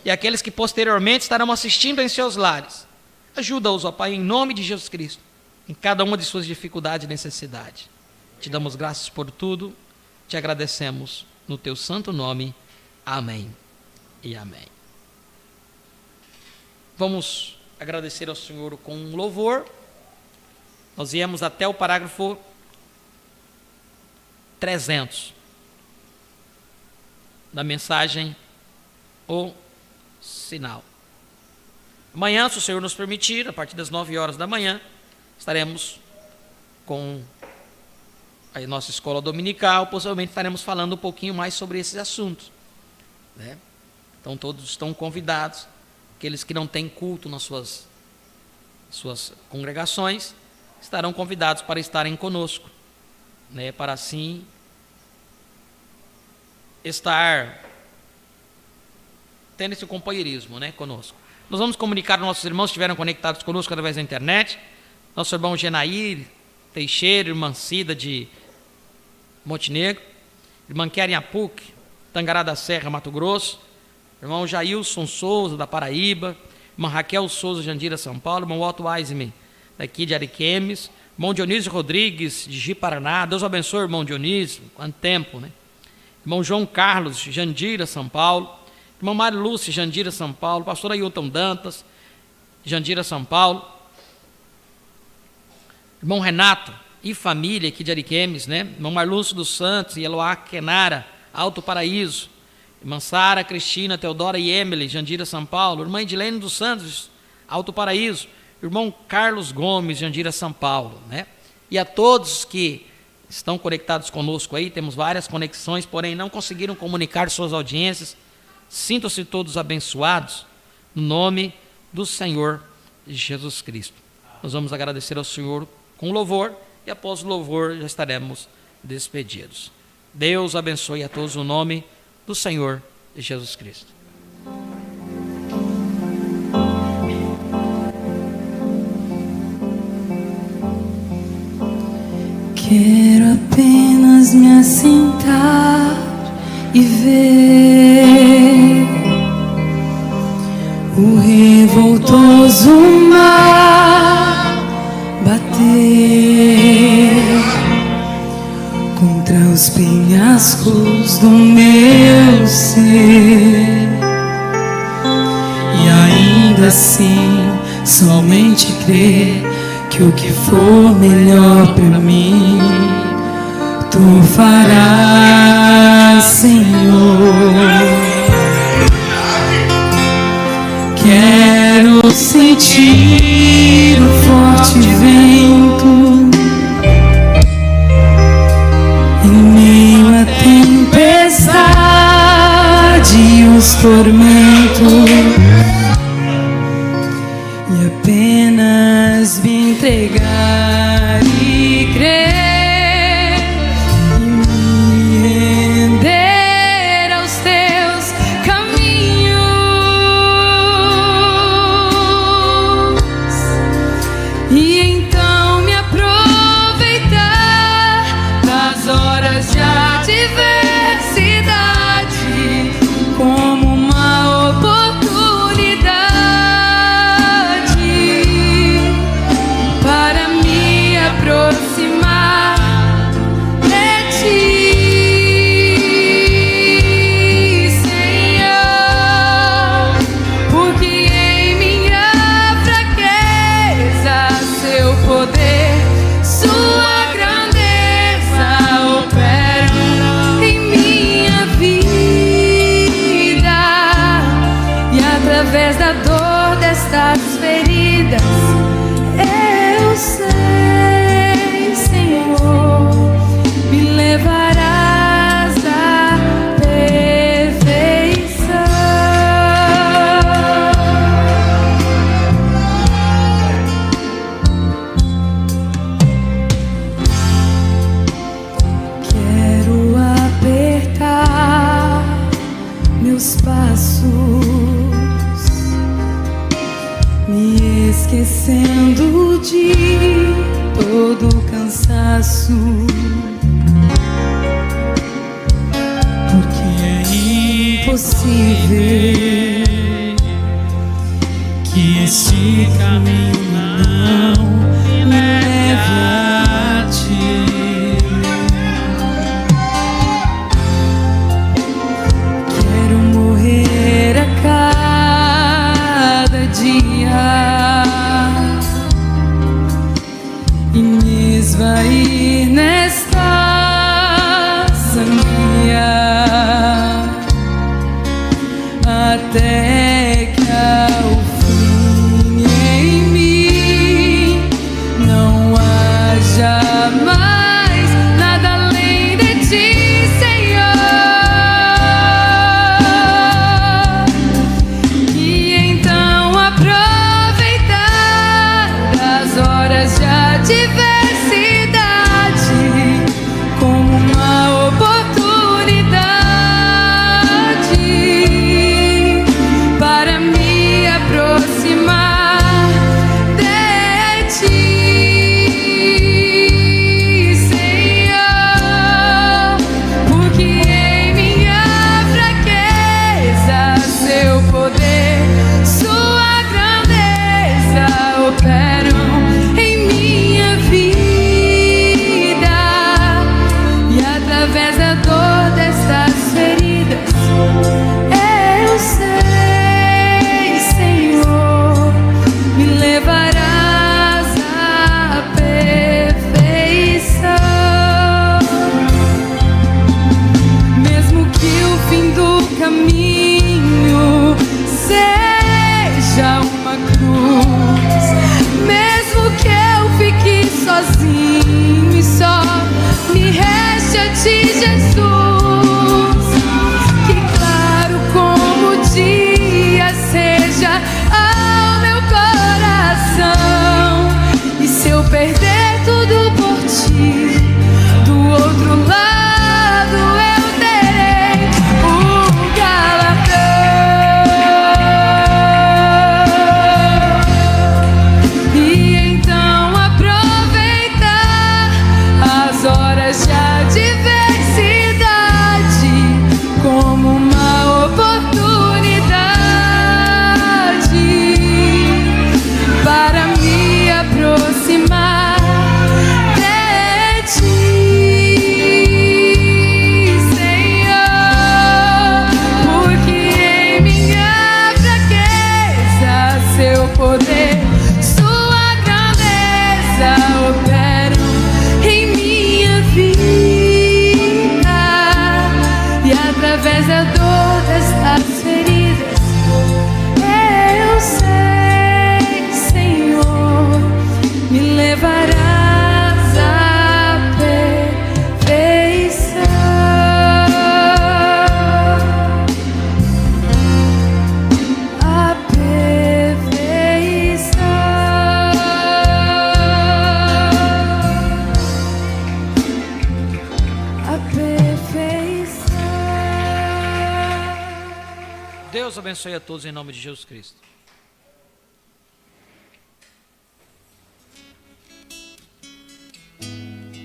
[SPEAKER 1] e aqueles que posteriormente estarão assistindo em seus lares. Ajuda-os, ó Pai, em nome de Jesus Cristo, em cada uma de suas dificuldades e necessidades. Te damos graças por tudo, te agradecemos no Teu santo nome. Amém e amém. Vamos agradecer ao Senhor com um louvor. Nós viemos até o parágrafo 300 da mensagem O Sinal. Amanhã, se o Senhor nos permitir, a partir das 9 horas da manhã, estaremos com a nossa escola dominical. Possivelmente estaremos falando um pouquinho mais sobre esses assuntos, né? Então todos estão convidados. Aqueles que não têm culto nas suas congregações estarão convidados para estarem conosco, né? Para assim estar tendo esse companheirismo, né, conosco. Nós vamos comunicar aos nossos irmãos que estiveram conectados conosco através da internet. Nosso irmão Genair Teixeira, irmã Cida de Montenegro, irmã Keren Apuc, Tangará da Serra, Mato Grosso, irmão Jailson Souza, da Paraíba, irmã Raquel Souza, Jandira, São Paulo, irmão Otto Weisman, daqui de Ariquemes, irmão Dionísio Rodrigues, de Ji-Paraná. Deus abençoe, irmão Dionísio, quanto tempo, né? Irmão João Carlos, Jandira, São Paulo, irmã Mário Lúcia, Jandira, São Paulo, pastor Ailton Dantas, Jandira, São Paulo, irmão Renato e família aqui de Ariquemes, né? Irmão Marlúcio dos Santos e Eloá Kenara, Alto Paraíso, irmã Sara, Cristina, Teodora e Emily, Jandira, São Paulo, irmã Edilene dos Santos, Alto Paraíso, irmão Carlos Gomes, Jandira, São Paulo, né? E a todos que estão conectados conosco aí, temos várias conexões, porém não conseguiram comunicar suas audiências. Sintam-se todos abençoados no nome do Senhor Jesus Cristo. Nós vamos agradecer ao Senhor com louvor e após o louvor já estaremos despedidos. Deus abençoe a todos no nome do Senhor Jesus Cristo.
[SPEAKER 3] Quero apenas me assentar e ver o revoltoso mar bater contra os penhascos do meu ser, e ainda assim somente crer que o que for melhor pra mim Tu farás, Senhor. Quero sentir o forte vento em meio à tempestade e os tormentos, e apenas me entregar e crer e me render aos teus caminhos, e então me aproveitar das horas de adversidade como uma oportunidade para me aproximar de Ti, Senhor, porque em minha fraqueza Seu poder, Sua grandeza operam em minha vida, e através da dor destas feridas eu sei, Senhor, me levarás à perfeição. Quero apertar meus passos, me esquecendo de todo o cansaço, porque é impossível que este caminho não me leve a Ti. Quero morrer a cada dia até que ao fim em mim não haja mais nada além de ti, Senhor. E então aproveitar as horas de adversidade como uma oportunidade para me aproximar de ti, Senhor, porque em minha fraqueza seu poder, sua grandeza operam em minha vida, e através da dor destas feridas eu sei, Senhor, me levarás à perfeição. Mesmo que o fim do caminho seja uma cruz, mesmo que eu fique sozinho e só me reste a ti, Jesus, que claro como o dia seja ao meu coração, e se eu perder tudo por ti, do outro lado eu terei o galardão. E então aproveitar as horas de adversidade como uma oportunidade para me aproximar de ti, Senhor, porque em minha fraqueza seu poder, sua grandeza operam em minha vida, e através da dor destas feridas eu sei, Senhor, me levarás à perfeição. A perfeição. A perfeição.
[SPEAKER 1] Deus abençoe a todos em nome de Jesus Cristo.